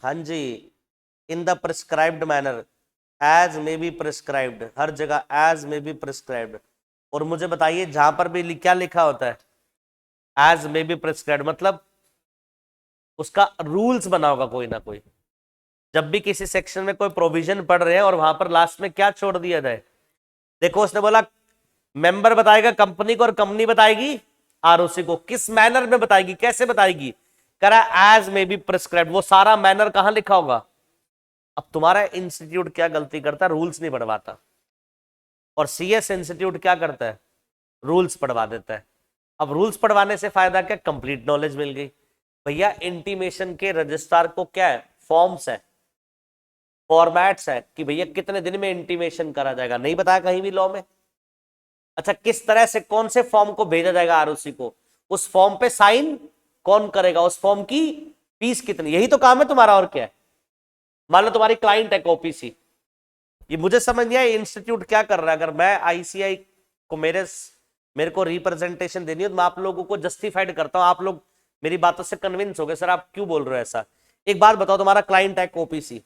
हाँ जी, in the prescribed manner, as may be prescribed, हर जगह एज मे बी प्रिस्क्राइब्ड। और मुझे बताइए जहां पर भी क्या लिखा होता है एज मे बी प्रिस्क्राइब्ड, मतलब उसका रूल्स बना होगा कोई ना कोई। जब भी किसी सेक्शन में कोई प्रोविजन पढ़ रहे हैं और वहां पर लास्ट में क्या छोड़ दिया जाए, देखो उसने बोला मेंबर बताएगा कंपनी को और कंपनी बताएगी आरओसी को। किस मैनर में बताएगी, कैसे बताएगी? करा एज मे बी प्रिस्क्राइब्ड। वो सारा मैनर कहां लिखा होगा? अब तुम्हारा इंस्टीट्यूट क्या गलती करता है? रूल्स नहीं पढ़वाता। और सीएस इंस्टीट्यूट क्या करता है? रूल्स पढ़वा देता है। अब रूल्स पढ़वाने से फायदा क्या? कंप्लीट नॉलेज मिल गई। भैया इंटीमेशन के रजिस्ट्रार को क्या है? फॉर्म्स है, फॉर्मेट्स है कि भैया कितने दिन में इंटीमेशन करा जाएगा, नहीं बताया कहीं भी लॉ में। अच्छा, किस तरह से कौन से फॉर्म को भेजा जाएगा आरओसी को, उस फॉर्म पे साइन कौन करेगा, उस फॉर्म की फीस कितनी, यही तो काम है तुम्हारा। और क्या है? मान लो तुम्हारी क्लाइंट है ओपीसी, ये मुझे समझ नहीं आया इंस्टीट्यूट क्या कर रहा है। अगर मैं आईसीआई को मेरे को रिप्रेजेंटेशन देनी है तो मैं आप लोगों को जस्टिफाइड करता हूं, आप लोग मेरी बातों से कन्विंस हो गए, सर आप क्यों बोल रहे हो ऐसा। एक बात बताओ, तुम्हारा क्लाइंट है ओपीसी,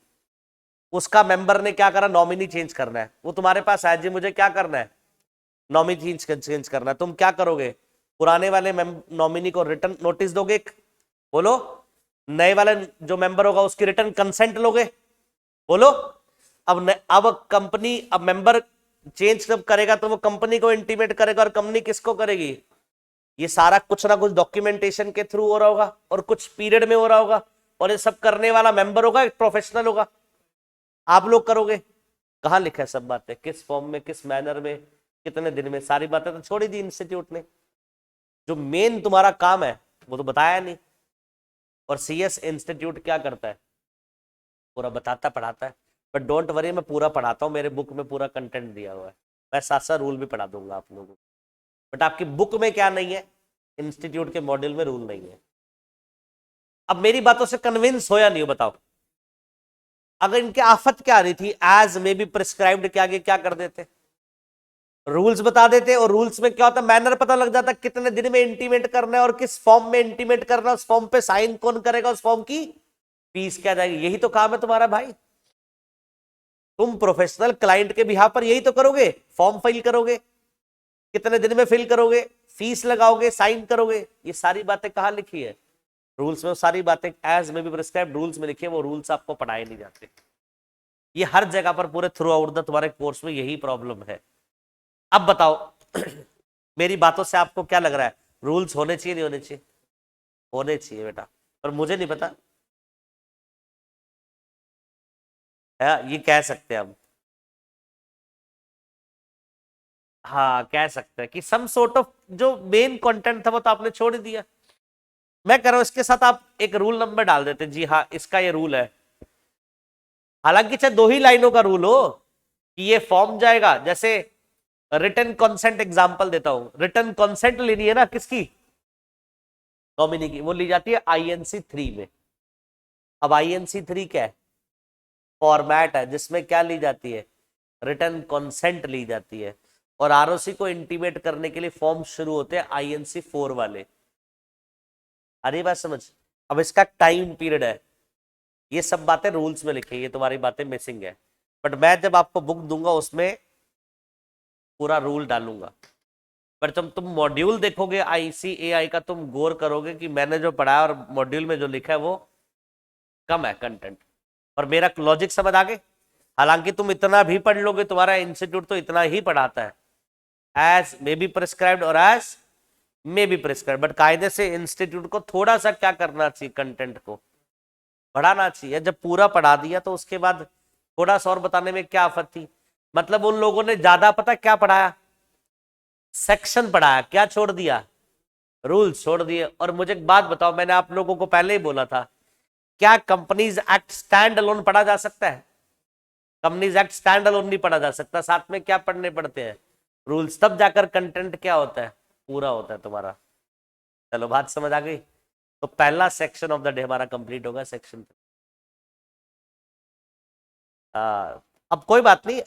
उसका मेंबर ने क्या करा? नॉमिनी चेंज करना है। वो तुम्हारे पास आया जी मुझे क्या करना है? नॉमिनी चेंज करना है। तुम क्या करोगे? पुराने वाले नॉमिनी को रिटर्न नोटिस दोगे बोलो। नए वाले जो मेंबर होगा उसकी रिटर्न कंसेंट लोगे बोलो। अब कंपनी, अब मेंबर चेंज जब करेगा तो वो कंपनी को इंटीमेट करेगा और कंपनी किसको करेगी? ये सारा कुछ ना कुछ डॉक्यूमेंटेशन के थ्रू हो रहा होगा और कुछ पीरियड में हो रहा होगा, और ये सब करने वाला मेंबर होगा, एक प्रोफेशनल होगा। आप लोग करोगे? कहां लिखा है सब बातें? किस फॉर्म में, किस मैनर में, कितने दिन में? सारी बातें तो छोड़ ही दी इंस्टीट्यूट ने। जो मेन तुम्हारा काम है वो तो बताया नहीं। और सीएस इंस्टीट्यूट क्या करता है? पूरा बताता पढ़ाता है। बट डोंट वरी, मैं पूरा पढ़ाता हूँ, मेरे बुक में पूरा कंटेंट दिया हुआ है। मैं साथ साथ रूल भी पढ़ा दूंगा आप लोगों को। बट आपकी बुक में क्या नहीं है? इंस्टीट्यूट के मॉड्यूल में रूल नहीं है। अब मेरी बातों से कन्विंस हो या नहीं हो बताओ? अगर इनके आफत क्या आ रही थी, एज मे बी प्रिस्क्राइब्ड के आगे क्या कर देते? रूल्स बता देते। और रूल्स में क्या होता है? मैनर पता लग जाता, कितने दिन में इंटीमेट करना है और किस फॉर्म में इंटीमेट करना है, उस फॉर्म पे साइन कौन करेगा, उस फॉर्म की फीस क्या जाएगी। यही तो काम है तुम्हारा भाई। तुम प्रोफेशनल क्लाइंट के बिहाफ पर यही तो करोगे। फॉर्म फिल करोगे, कितने दिन में फिल करोगे, फीस लगाओगे, साइन करोगे। ये सारी बातें कहां लिखी है? रूल्स में। सारी बातें एज में भी प्रिस्क्राइब्ड रूल्स में लिखी है, वो रूल्स आपको पढ़ाए नहीं जाते। ये हर जगह पर पूरे थ्रू आउट द तुम्हारे कोर्स में यही प्रॉब्लम है। अब बताओ मेरी बातों से आपको क्या लग रहा है? रूल्स होने चाहिए नहीं होने चाहिए? होने चाहिए बेटा, पर मुझे नहीं पता है, ये कह सकते हैं हम। हाँ कह सकते हैं कि सम सॉर्ट ऑफ जो मेन कंटेंट था वो तो आपने छोड़ दिया। मैं कह रहा हूं इसके साथ आप एक रूल नंबर डाल देते, जी हाँ इसका ये रूल है। हालांकि चाहे दो ही लाइनों का रूल हो कि ये फॉर्म जाएगा, जैसे रिटर्न कंसेंट एग्जांपल देता हूं। रिटर्न कंसेंट लेनी है ना किसकी? नॉमिनी की। वो ली जाती है आईएनसी 3 में। अब आईएनसी 3 क्या है? फॉर्मेट है जिसमें क्या ली जाती है? रिटर्न कंसेंट ली जाती है। और आरओसी को इंटीमेट करने के लिए फॉर्म शुरू होते हैं आईएनसी 4 वाले। अरे बात समझ। अब इसका टाइम पीरियड है, ये सब बातें रूल्स में लिखी है, ये तुम्हारी बातें मिसिंग है। बट मैं जब आपको बुक दूंगा उसमें पूरा रूल डालूंगा। पर जब तुम मॉड्यूल देखोगे आईसीएआई का, तुम गौर करोगे कि मैंने जो पढ़ाया और मॉड्यूल में जो लिखा है वो कम है कंटेंट। और मेरा लॉजिक समझ आ गए? हालांकि तुम इतना भी पढ़ लोगे, तुम्हारा इंस्टीट्यूट तो इतना ही पढ़ाता है, एज मे बी प्रिस्क्राइब्ड और as may be prescribed. But कायदे से इंस्टीट्यूट को थोड़ा सा क्या करना चाहिए? कंटेंट को बढ़ाना चाहिए। जब पूरा पढ़ा दिया तो उसके बाद थोड़ा सा और बताने में क्या आफत थी? मतलब उन लोगों ने ज्यादा पता क्या पढ़ाया? सेक्शन पढ़ाया, क्या छोड़ दिया? रूल्स छोड़ दिए। और मुझे एक बात बताओ, मैंने आप लोगों को पहले ही बोला था, क्या कंपनीज एक्ट स्टैंड अलोन पढ़ा जा सकता है? कंपनीज एक्ट स्टैंड अलोन नहीं पढ़ा जा सकता, साथ में क्या पढ़ने पड़ते हैं? रूल्स। तब जाकर कंटेंट क्या होता है? पूरा होता है तुम्हारा। चलो बात समझ आ गई। तो पहला सेक्शन ऑफ द डे हमारा कंप्लीट होगा, सेक्शन। अब कोई बात नहीं,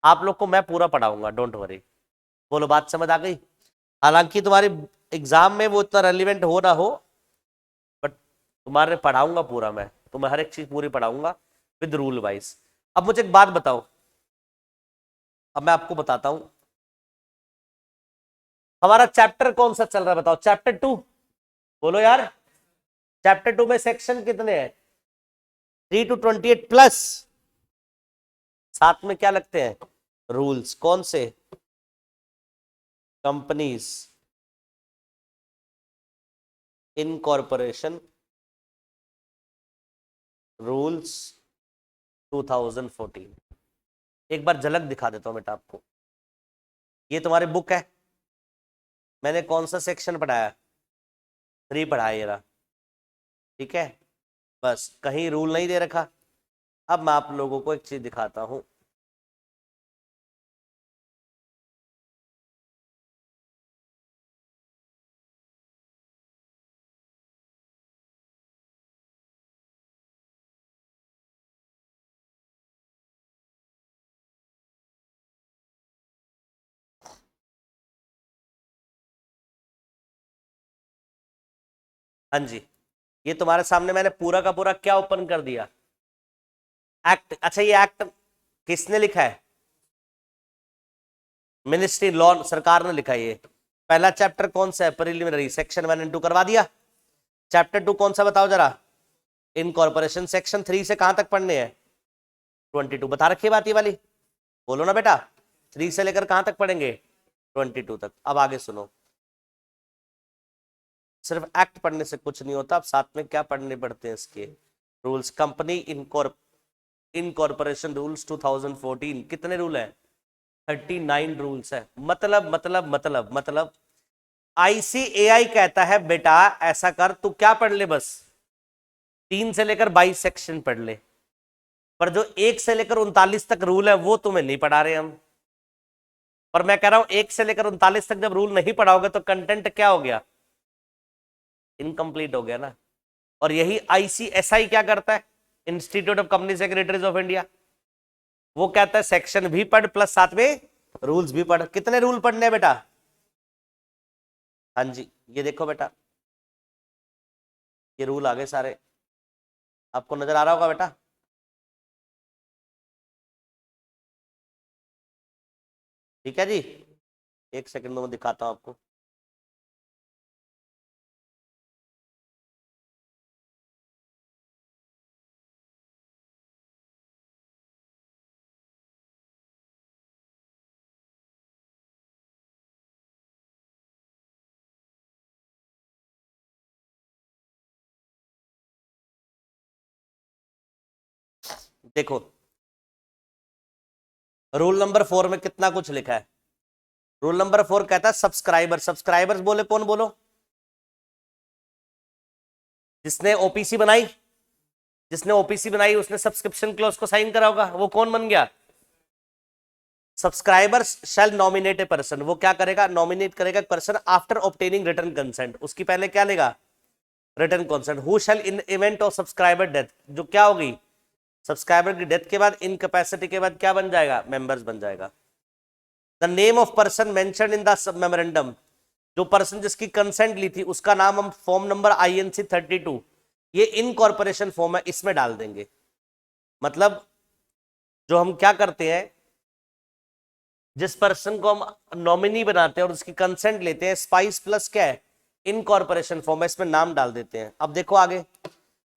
आप लोग को मैं पूरा पढ़ाऊंगा, डोंट वरी। बोलो बात समझ आ गई। हालांकि तुम्हारे एग्जाम में वो इतना रेलिवेंट हो ना हो, बट तुम्हारे पढ़ाऊंगा पूरा, मैं तुम्हें हर एक चीज पूरी पढ़ाऊंगा विद रूल वाइज। अब मुझे एक बात बताओ, अब मैं आपको बताता हूं हमारा चैप्टर कौन सा चल रहा है, बताओ। चैप्टर 2, बोलो यार। चैप्टर 2 में सेक्शन कितने हैं? 3 to 28 प्लस साथ में क्या लगते हैं? रूल्स। कौन से? Companies incorporation rules 2014। एक बार झलक दिखा देता हूं बेटा आपको। ये तुम्हारी बुक है, मैंने कौन सा सेक्शन पढ़ाया? 3 पढ़ाया ये रहा, ठीक है। बस कहीं रूल नहीं दे रखा। अब मैं आप लोगों को एक चीज दिखाता हूं। हाँ जी, ये तुम्हारे सामने मैंने पूरा का पूरा क्या ओपन कर दिया? एक्ट। अच्छा, ये एक्ट किसने लिखा है? मिनिस्ट्री लॉ, सरकार ने लिखा है ये। पहला चैप्टर कौन सा है? प्रिलिमिनरी। सेक्शन 1 and 2 करवा दिया। चैप्टर 2 कौन सा बताओ जरा? इनकॉर्पोरेशन। सेक्शन 3 से कहां तक पढ़ने हैं? 22 बता रखी है बात ये वाली, बोलो ना बेटा। 3 से लेकर कहां तक पढ़ेंगे? 22 तक। अब आगे सुनो, सिर्फ एक्ट पढ़ने से कुछ नहीं होता, अब साथ में क्या पढ़ने पड़ते हैं इसके? रूल्स। Company incorporation rules 2014। कितने रूल है? 39 रूल्स है। मतलब आईसीएआई कहता है बेटा ऐसा कर, तू क्या पढ़ ले, बस 3 से लेकर 22 सेक्शन पढ़ ले, पर जो 1 से लेकर 39 तक रूल है वो तुम्हें नहीं पढ़ा रहे हम। पर मैं कह रहा हूं 1 से लेकर 39 तक जब रूल नहीं पढ़ाओगे तो कंटेंट क्या हो गया? इनकम्प्लीट हो गया ना। और यही आईसीएसआई क्या करता है? Institute of company secretaries of India, वो कहता है सेक्शन भी पढ़ प्लस साथ में रूल्स भी पढ़। कितने रूल पढ़ने हैं बेटा? हाँ जी, ये देखो बेटा, ये रूल आ गए सारे, आपको नजर आ रहा होगा बेटा। ठीक है जी, एक सेकंड में मैं दिखाता हूं आपको। देखो, रूल नंबर 4 में कितना कुछ लिखा है। रूल नंबर 4 कहता है सब्सक्राइबर। सब्सक्राइबर्स बोले कौन? बोलो। जिसने ओपीसी बनाई, जिसने ओपीसी बनाई उसने सब्सक्रिप्शन क्लॉज को साइन करा होगा, वो कौन बन गया? Subscribers shall nominate a person. वो क्या करेगा? नॉमिनेट करेगा person after obtaining written consent. उसकी पहले क्या लेगा? Written consent. Who shall in event of subscriber death, जो क्या होगी? सब्सक्राइबर की डेथ के बाद इनकैपेसिटी के बाद क्या बन जाएगा? मेंबर्स बन जाएगा। The name of person mention in the memorandum, जो पर्सन जिसकी कंसेंट ली थी उसका नाम हम फॉर्म नंबर INC 32, ये इनकॉर्पोरेशन फॉर्म है, इसमें डाल देंगे। मतलब जो हम क्या करते हैं, जिस पर्सन को हम नॉमिनी बनाते हैं और उसकी कंसेंट लेते हैं, स्पाइस प्लस क्या है? इनकॉर्पोरेशन फॉर्म है, इसमें नाम डाल देते हैं। अब देखो आगे,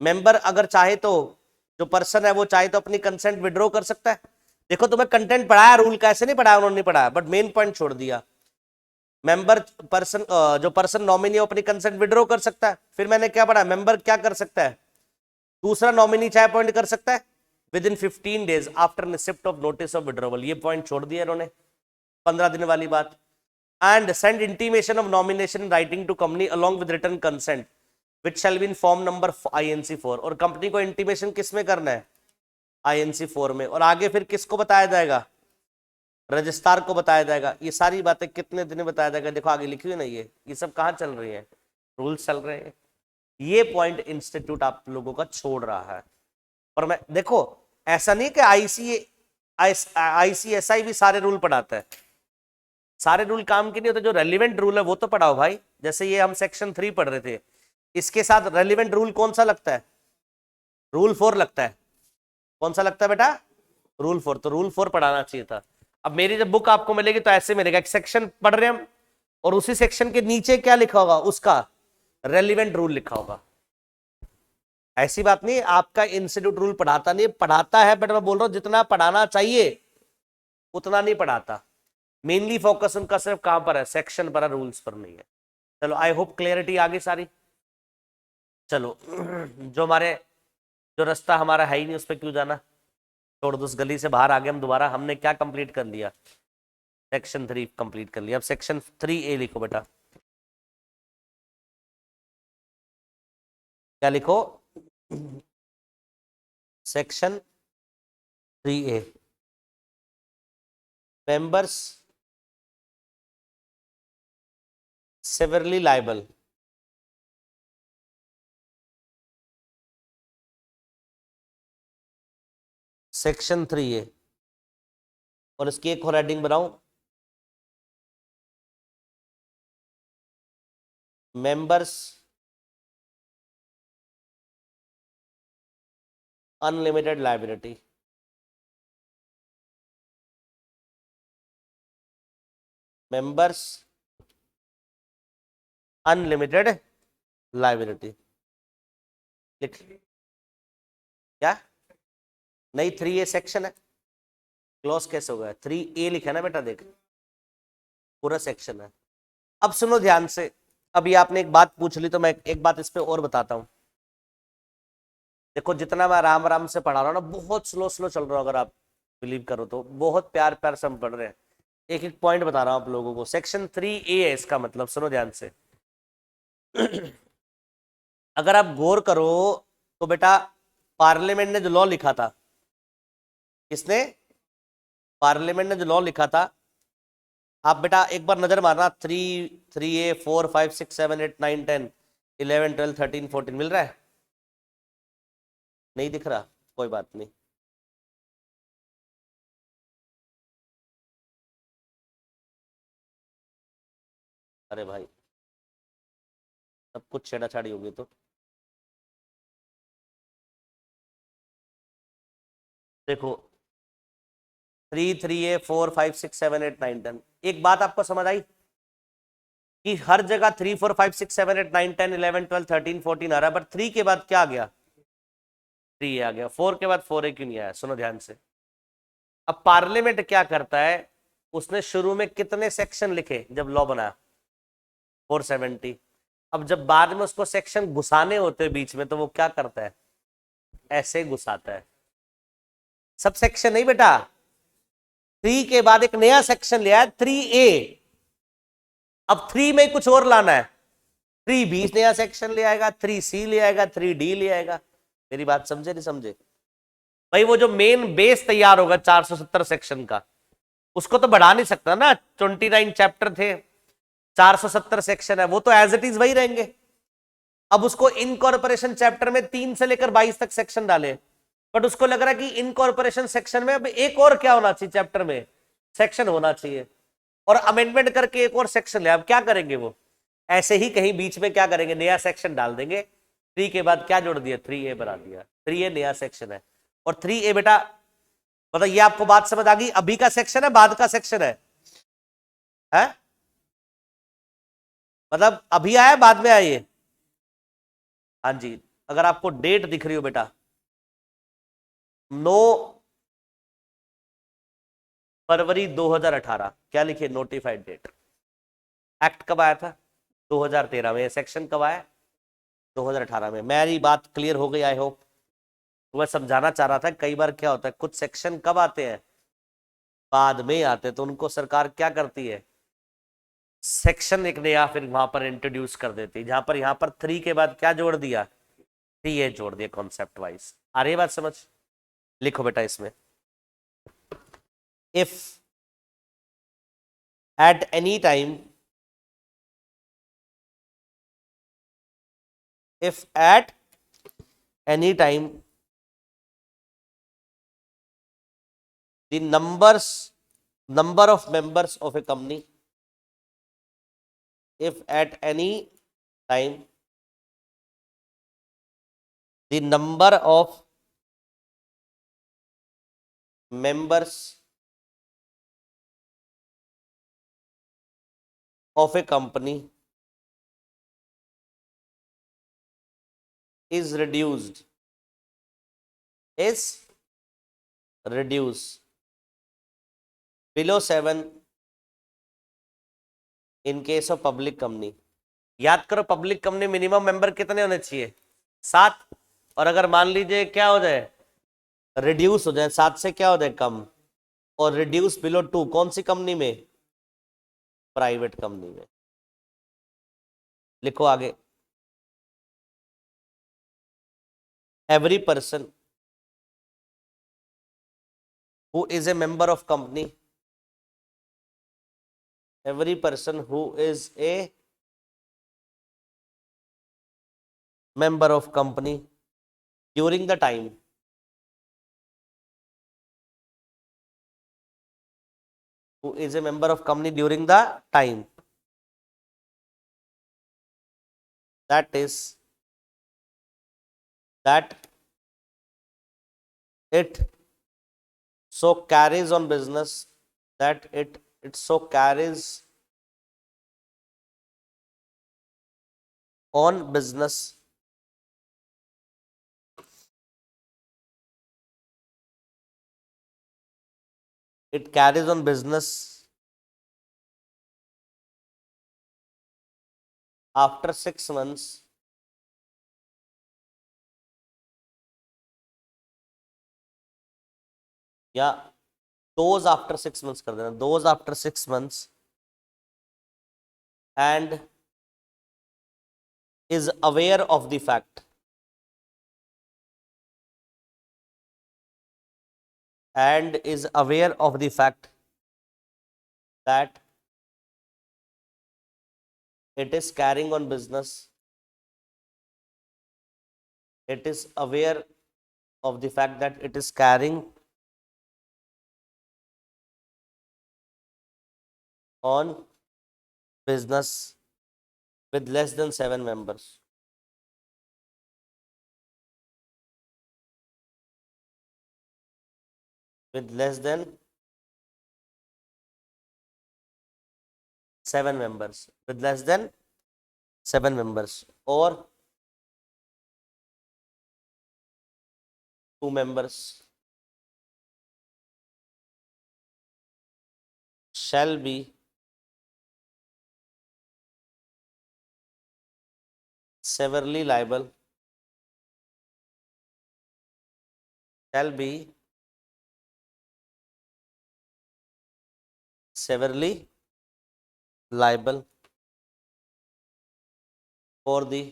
मेंबर अगर चाहे तो, जो पर्सन है वो चाहे तो अपनी कंसेंट विड्रॉ कर सकता है। देखो तुम्हें कंटेंट पढ़ाया, रूल का ऐसे नहीं पढ़ाया उन्होंने, नहीं पढ़ाया, बट मेन पॉइंट छोड़ दिया। मेंबर पर्सन, जो पर्सन नॉमिनी अपनी कंसेंट विड्रॉ कर सकता है। फिर मैंने क्या पढ़ा? मेंबर क्या कर सकता है? दूसरा नॉमिनी चाहे अपॉइंट कर सकता है within 15 days after receipt of notice of withdrawal. ये पॉइंट छोड़ दिया इन्होंने, 15 दिन वाली बात। And send intimation of nomination writing to company along with written consent which shall be in form number INC 4। और कंपनी को इंटीमेशन किस में करना है? INC 4 में। और आगे फिर किसको बताया जाएगा? रजिस्ट्रार को बताया जाएगा। ये सारी बातें कितने दिन में बताया जाएगा? देखो आगे लिखी हुई ना, ये सब कहाँ चल रही है? रूल्स चल रहे हैं। ये पॉइंट इंस्टीट्यूट आप लोगों का छोड़ रहा है। और मैं देखो, ऐसा नहीं कि आईसीएसआई भी सारे रूल पढ़ाता है, सारे रूल काम के नहीं होते। जो रेलिवेंट रूल है वो तो पढ़ाओ भाई। जैसे ये हम सेक्शन 3 पढ़ रहे थे, इसके साथ रेलिवेंट रूल कौन सा लगता है? रूल 4 लगता है। कौन सा लगता है बेटा? रूल 4। तो रूल 4 पढ़ाना चाहिए था। अब मेरी जब बुक आपको मिलेगी तो ऐसे मिलेगा, एक सेक्शन पढ़ रहे हैं हम, और उसी सेक्शन के नीचे क्या लिखा होगा? उसका रेलिवेंट रूल लिखा होगा। ऐसी बात नहीं आपका इंस्टीट्यूट रूल पढ़ाता नहीं, पढ़ाता है, बट मैं बोल रहा हूं जितना पढ़ाना चाहिए उतना नहीं पढ़ाता। मेनली फोकस उनका सिर्फ कहां पर है? सेक्शन पर है, रूल्स पर नहीं है। चलो, आई होप क्लियरिटी आ गई सारी। चलो जो हमारे, जो रास्ता हमारा है ही नहीं उस पर क्यों जाना, छोड़ दो। उस गली से बाहर आ गए हम दोबारा। हमने क्या कंप्लीट कर लिया? सेक्शन 3 कंप्लीट कर लिया। अब सेक्शन 3A लिखो बेटा। क्या लिखो? Section 3A, members severely liable। Section 3A, और इसकी एक और हेडिंग बनाऊं, members unlimited liability. Members unlimited liability लिख। क्या? नहीं, 3A सेक्शन है, क्लोज कैसे हो गया? 3A लिखा है ना बेटा, देख पूरा सेक्शन है। अब सुनो ध्यान से, अभी आपने एक बात पूछ ली तो मैं एक बात इस पे और बताता हूं। देखो, जितना मैं आराम आराम से पढ़ा रहा हूं ना, बहुत स्लो स्लो चल रहा हूं, अगर आप बिलीव करो तो बहुत प्यार प्यार से हम पढ़ रहे हैं। एक एक पॉइंट बता रहा हूं आप लोगों को। सेक्शन 3A है इसका मतलब, सुनो ध्यान से। अगर आप गौर करो तो बेटा, पार्लियामेंट ने जो लॉ लिखा था, किसने? पार्लियामेंट ने जो लॉ लिखा था, आप बेटा एक बार नजर मारना। 3A 4 5 6 7 8 9 10 11 12 13 14 मिल रहा है? नहीं दिख रहा? कोई बात नहीं। अरे भाई, सब कुछ छेड़ाछाड़ी होगी तो। देखो, 3 4 5 6 7 8 9 10, एक बात आपको समझ आई कि हर जगह 3 4 5 6 7 8 9 10 11 12 13 14 आ रहा है, बट 3 के बाद क्या आ गया? 3 आ गया। 4 के बाद 4A क्यों नहीं आया? सुनो ध्यान से। अब पार्लियामेंट क्या करता है, उसने शुरू में कितने सेक्शन लिखे जब लॉ बना? 470। अब जब बाद में उसको सेक्शन घुसाने होते हैं बीच में, तो वो क्या करता है? ऐसे घुसाता है। सब सेक्शन नहीं बेटा, 3 के बाद एक नया सेक्शन लिया है, 3A। अब 3 में कुछ और लाना है, 3B नया सेक्शन ले आएगा, 3C ले आएगा, 3D ले आएगा। मेरी बात समझे नहीं समझे? भाई वो जो मेन बेस तैयार होगा 470 सेक्शन का, उसको तो बढ़ा नहीं सकता ना। 29 चैप्टर थे, 470 सेक्शन है, वो तो एज इट इज वही रहेंगे। अब उसको इनकॉर्पोरेशन चैप्टर में 3 से लेकर 22 तक सेक्शन डाले, बट उसको लग रहा है कि इनकॉर्पोरेशन सेक्शन में अब एक और क्या होना चाहिए, चैप्टर में सेक्शन होना चाहिए, और अमेंडमेंट करके एक और सेक्शन ले। अब क्या करेंगे वो? ऐसे ही कहीं बीच में क्या करेंगे, नया सेक्शन डाल देंगे। 3 के बाद क्या जोड़ दिया? 3A बना दिया। 3A नया सेक्शन है। और 3A बेटा, मतलब ये आपको बात समझ आ गई? अभी का सेक्शन है, बाद का सेक्शन है? मतलब अभी आया, बाद में आया ये? हाँ जी। अगर आपको डेट दिख रही हो बेटा, 9 फरवरी 2018, क्या लिखिए? Notified date. एक्ट कब आया था? 2013 में। सेक्शन कब आया? 2018 में। मेरी बात क्लियर हो गई आई होप। तो मैं समझाना चाह रहा था, कई बार क्या होता है, कुछ सेक्शन कब आते हैं? बाद में आते हैं, तो उनको सरकार क्या करती है? सेक्शन एक नया फिर वहां पर इंट्रोड्यूस कर देती है, जहां पर यहां पर 3 के बाद क्या जोड़ दिया? 3A जोड़ दिया, कॉन्सेप्ट वाइज। आ रही बात समझ? लिखो बेटा इसमें, if at any time if at any time the number of members of a company, if at any time the number of members of a company is reduced below 7 in case of public company. याद करो public company minimum member कितने होने चाहिए? 7। और अगर मान लीजिए क्या हो जाए, रिड्यूस हो जाए 7 से, क्या हो जाए, कम, और रिड्यूस बिलो 2, कौन सी कंपनी में? प्राइवेट कंपनी में। लिखो आगे, every person who is a member of company, every person who is a member of company during the time who is a member of company during the time that it so carries on business, that it so carries on business it carries on business after 6 months या those after 6 months कर देना, those after 6 months and is aware of the fact that it is carrying on business, it is aware of the fact that it is carrying on business with less than 7 members. With less than 7 members, with less than 7 members, or 2 members shall be severally liable, shall be severely liable for the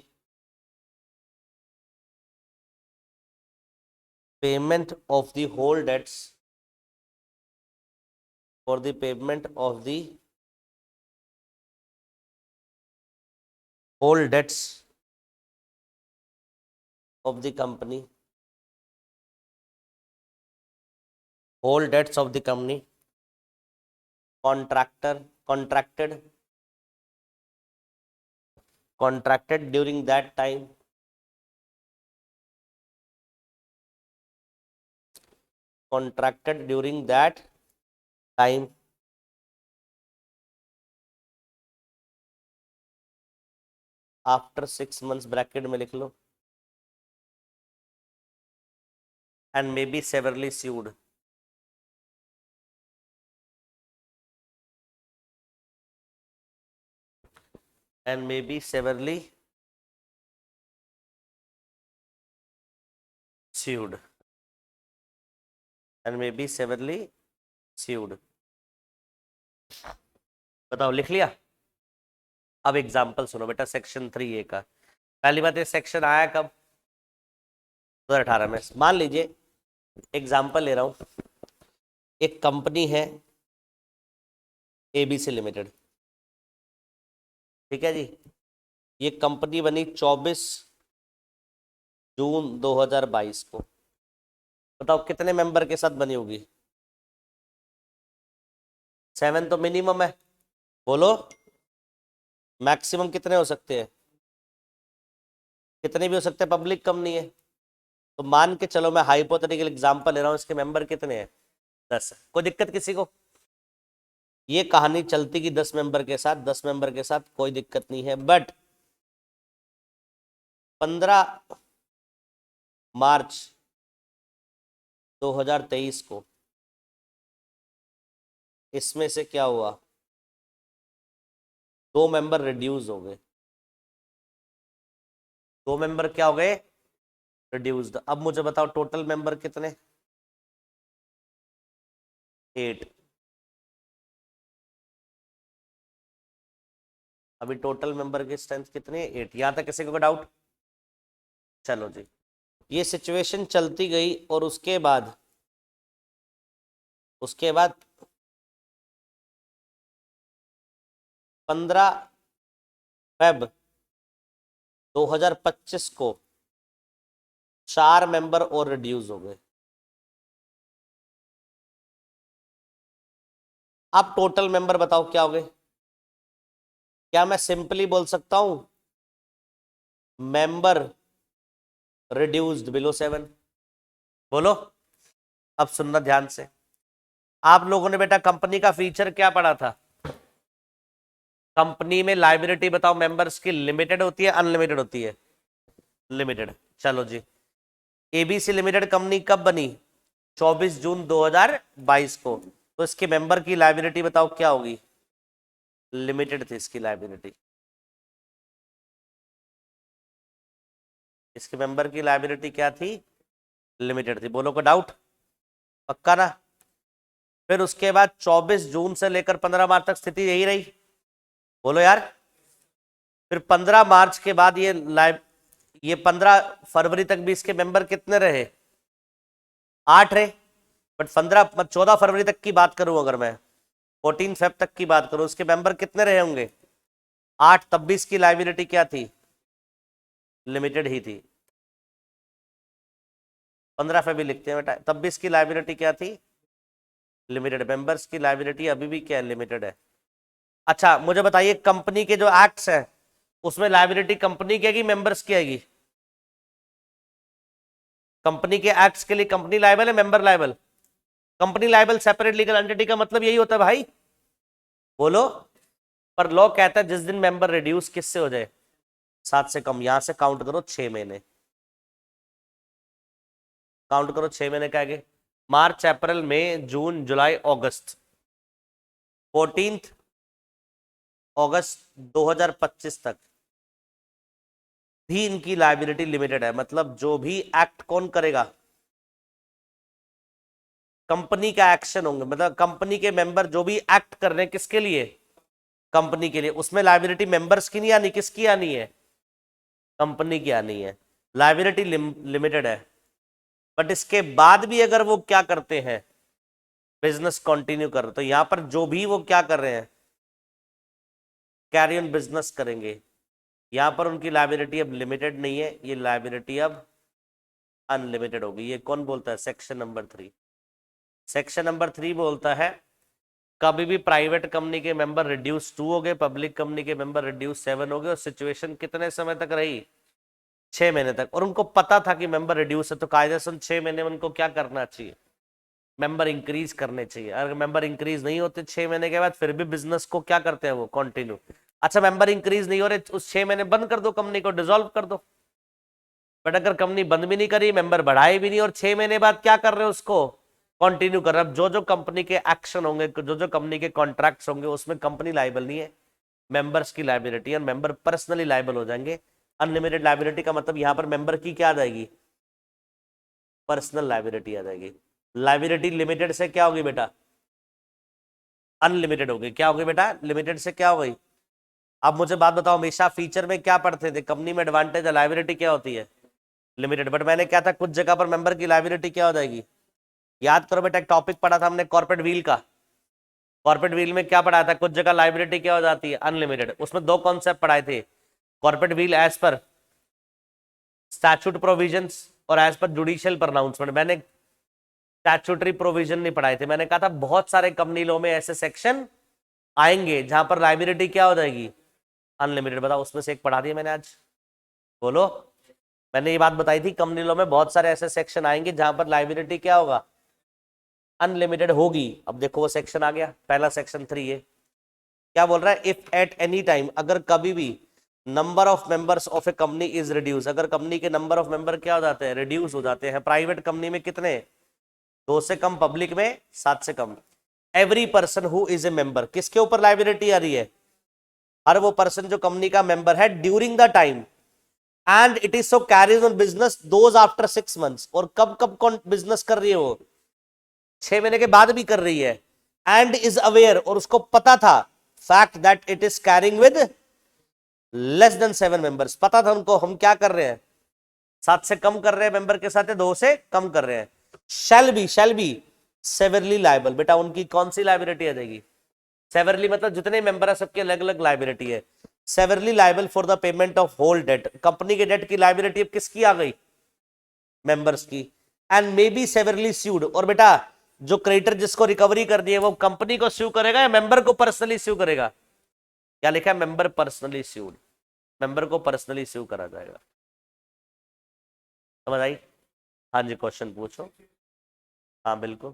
payment of the whole debts, for the payment of the whole debts of the company, whole debts of the company contracted during that time, after 6 months, bracket में लिख लो, and may be severely sued, and may be severely sued, and may be severely sued. बताओ, लिख लिया? अब example सुनो बेटा, section 3A का। पहली बात, ये सेक्शन आया कब? 2018 में। मान लीजिए एग्जाम्पल ले रहा हूं, एक कंपनी है ABC लिमिटेड, ठीक है जी। ये कंपनी बनी 24 जून 2022 को। बताओ कितने मेंबर के साथ बनी होगी? 7 तो मिनिमम है, बोलो मैक्सिमम कितने हो सकते हैं? कितने भी हो सकते हैं, पब्लिक कम नहीं है तो मान के चलो, मैं हाइपोथेटिकल एग्जांपल ले रहा हूं, इसके मेंबर कितने हैं? 10 है। कोई दिक्कत किसी को? ये कहानी चलती कि 10 मेंबर के साथ, 10 मेंबर के साथ कोई दिक्कत नहीं है, बट 15 मार्च 2023 को इसमें से क्या हुआ? 2 मेंबर रिड्यूस हो गए। 2 मेंबर क्या हो गए? रिड्यूस्ड। अब मुझे बताओ टोटल मेंबर कितने? 8। अभी टोटल मेंबर की स्ट्रेंथ कितनी है? 8। यहां तक किसी को डाउट? चलो जी, ये सिचुएशन चलती गई और उसके बाद 15 फेब 2025 को 4 मेंबर और रिड्यूस हो गए। अब टोटल मेंबर बताओ क्या हो गए? क्या मैं सिंपली बोल सकता हूं मेंबर रिड्यूस्ड बिलो 7? बोलो, अब सुनना ध्यान से। आप लोगों ने बेटा कंपनी का फीचर क्या पढ़ा था? कंपनी में लायबिलिटी बताओ मेंबर्स की लिमिटेड होती है अनलिमिटेड होती है? लिमिटेड। चलो जी, एबीसी लिमिटेड कंपनी कब बनी? 24 जून 2022 को। तो इसके मेंबर की लायबिलिटी बताओ क्या होगी? लिमिटेड थी इसकी लायबिलिटी। इसके मेंबर की लायबिलिटी क्या थी? लिमिटेड थी। बोलो को डाउट? पक्का ना? फिर उसके बाद 24 जून से लेकर 15 मार्च तक स्थिति यही रही। बोलो यार। फिर 15 मार्च के बाद ये 15 फरवरी तक भी इसके मेंबर कितने रहे? 8 रहे। बट 14 फरवरी तक की बात करूं अगर मैं, 14 फेब तक की बात करूं, उसके मेंबर कितने रहे होंगे? 8। तब भी इसकी लायबिलिटी क्या थी? लिमिटेड ही थी। 15 फेब भी लिखते हैं बेटा, तब भी इसकी लायबिलिटी क्या थी? लिमिटेड। मेंबर्स की लायबिलिटी अभी भी क्या है? लिमिटेड है। अच्छा मुझे बताइए, कंपनी के जो एक्ट्स है उसमें लायबिलिटी कंपनी की आएगी मेंबर्स की आएगी? कंपनी के एक्ट्स के लिए कंपनी लायबल है, member liable? Company liable separate legal entity का मतलब यही होता है भाई। बोलो। पर लॉ कहता है जिस दिन मेंबर रिड्यूस किससे हो जाए? 7 से कम। यहां से काउंट करो 6 महीने, काउंट करो 6 महीने का आगे। मार्च अप्रैल मई जून जुलाई अगस्त, 14 अगस्त 2025 तक भी इनकी लायबिलिटी लिमिटेड है। मतलब जो भी एक्ट कौन करेगा? कंपनी का एक्शन होंगे, मतलब कंपनी के मेंबर जो भी एक्ट कर रहे हैं किसके लिए? कंपनी के लिए। उसमें लायबिलिटी मेंबर्स की नहीं आनी, किसकी आनी है? कंपनी की आनी है। लायबिलिटी लिमिटेड है। बट इसके बाद भी अगर वो क्या करते हैं, बिजनेस कंटिन्यू कर रहे, तो यहां पर जो भी वो क्या कर रहे हैं, कैरी ऑन बिजनेस करेंगे, यहां पर उनकी लायबिलिटी अब लिमिटेड नहीं है, ये लायबिलिटी अब अनलिमिटेड होगी। ये कौन बोलता है? Section number 3। सेक्शन नंबर 3 बोलता है कभी भी प्राइवेट कंपनी के मेंबर रिड्यूस 2 हो गए, पब्लिक कंपनी के मेंबर रिड्यूस 7 हो गए, और सिचुएशन कितने समय तक रही? 6 महीने तक। और उनको पता था कि मेंबर रिड्यूस है, तो कायदे से 6 महीने में उनको क्या करना चाहिए? मेंबर इंक्रीज करने चाहिए। अगर मेंबर इंक्रीज नहीं होते 6 महीने के बाद, फिर भी बिजनेस को क्या करते हैं वो? कंटिन्यू। अच्छा मेंबर इंक्रीज नहीं हो रहे, उस 6 महीने बंद कर दो, कंपनी को डिसॉल्व कर दो। बट अगर कंपनी बंद भी नहीं करी, मेंबर बढ़ाए भी नहीं, और 6 महीने बाद क्या कर रहे हो? उसको कंटिन्यू कर रहे हो। जो जो कंपनी के एक्शन होंगे, जो जो कंपनी के कॉन्ट्रैक्ट्स होंगे, उसमें कंपनी लायबल नहीं है, मेंबर्स की लायबिलिटी, और मेंबर पर्सनली लायबल हो जाएंगे। अनलिमिटेड लायबिलिटी का मतलब यहां पर मेंबर की क्या आ जाएगी? पर्सनल लायबिलिटी आ जाएगी। लायबिलिटी लिमिटेड से क्या होगी बेटा? अनलिमिटेड होगी। क्या होगी बेटा? लिमिटेड से क्या हो गई? अब मुझे बात बताओ, हमेशा फीचर में क्या पढ़ते थे? कंपनी में एडवांटेज लायबिलिटी क्या होती है? लिमिटेड। बट मैंने क्या था, कुछ जगह पर मेंबर की लायबिलिटी क्या हो जाएगी? याद करो बेटा, एक टॉपिक पढ़ा था हमने कॉर्पोरेट व्हील का। कॉर्पोरेट व्हील में क्या पढ़ाया था? कुछ जगह लायबिलिटी क्या हो जाती है? अनलिमिटेड। उसमें 2 कॉन्सेप्ट पढ़ाए थे। Corporate veil as per statute provisions और एज पर जुडिशियल प्रोनाउंसमेंट। मैंने स्टैट्यूटरी प्रोविजन नहीं पढ़ाए थे, मैंने कहा था बहुत सारे कंपनी लॉ में ऐसे सेक्शन आएंगे जहां पर लाइबिलिटी क्या हो जाएगी, अनलिमिटेड। बताओ, उसमें से एक पढ़ा दिया मैंने आज, बोलो। मैंने ये बात बताई थी कंपनी लॉ में बहुत सारे ऐसे सेक्शन आएंगे जहां पर लाइबिलिटी क्या होगा, अनलिमिटेड होगी। अब देखो वो सेक्शन आ गया, पहला सेक्शन 3 है, क्या बोल रहा है, इफ एट एनी टाइम, अगर कभी भी number of members of A company is reduce, अगर कंपनी के नंबर ऑफ मेंबर क्या हो जाते हैं, रिड्यूस हो जाते हैं। प्राइवेट कंपनी में कितने, 2 से कम, पब्लिक में 7 से कम। Every person who is a member, किसके ऊपर लाइबिलिटी आ रही है, हर वो पर्सन जो कंपनी का मेंबर है during the time and it is so carries on business those after 6 months, और कब कब कौन बिजनेस कर रही है वो, 6 महीने के बाद भी कर रही है। एंड इज अवेयर, और उसको पता था, fact that it is carrying with less than 7 members, पता था उनको हम क्या कर रहे हैं, 7 से कम कर रहे हैं मेंबर के साथ, 2 से कम कर रहे हैं। शैल बी सेवरली लायबल, बेटा उनकी कौन सी लाइबिलिटी आ जाएगी, सेवरली मतलब जितने मेंबर है सबकी अलग अलग लाइबिलिटी है। Severally liable for the payment of whole debt, company के डेट की लाइबिलिटी अब किसकी आ गई, मेंबर्स की। And may be severally sued, और बेटा जो क्रेडिटर जिसको रिकवरी कर दी है वो कंपनी को स्यू करेगा या मेंबर को पर्सनली स्यू करेगा, क्या लिखा है, मेंबर पर्सनली स्यूड, मेंबर को पर्सनली स्यू करा जाएगा। समझ आई, हाँ जी, क्वेश्चन पूछो। हाँ बिल्कुल,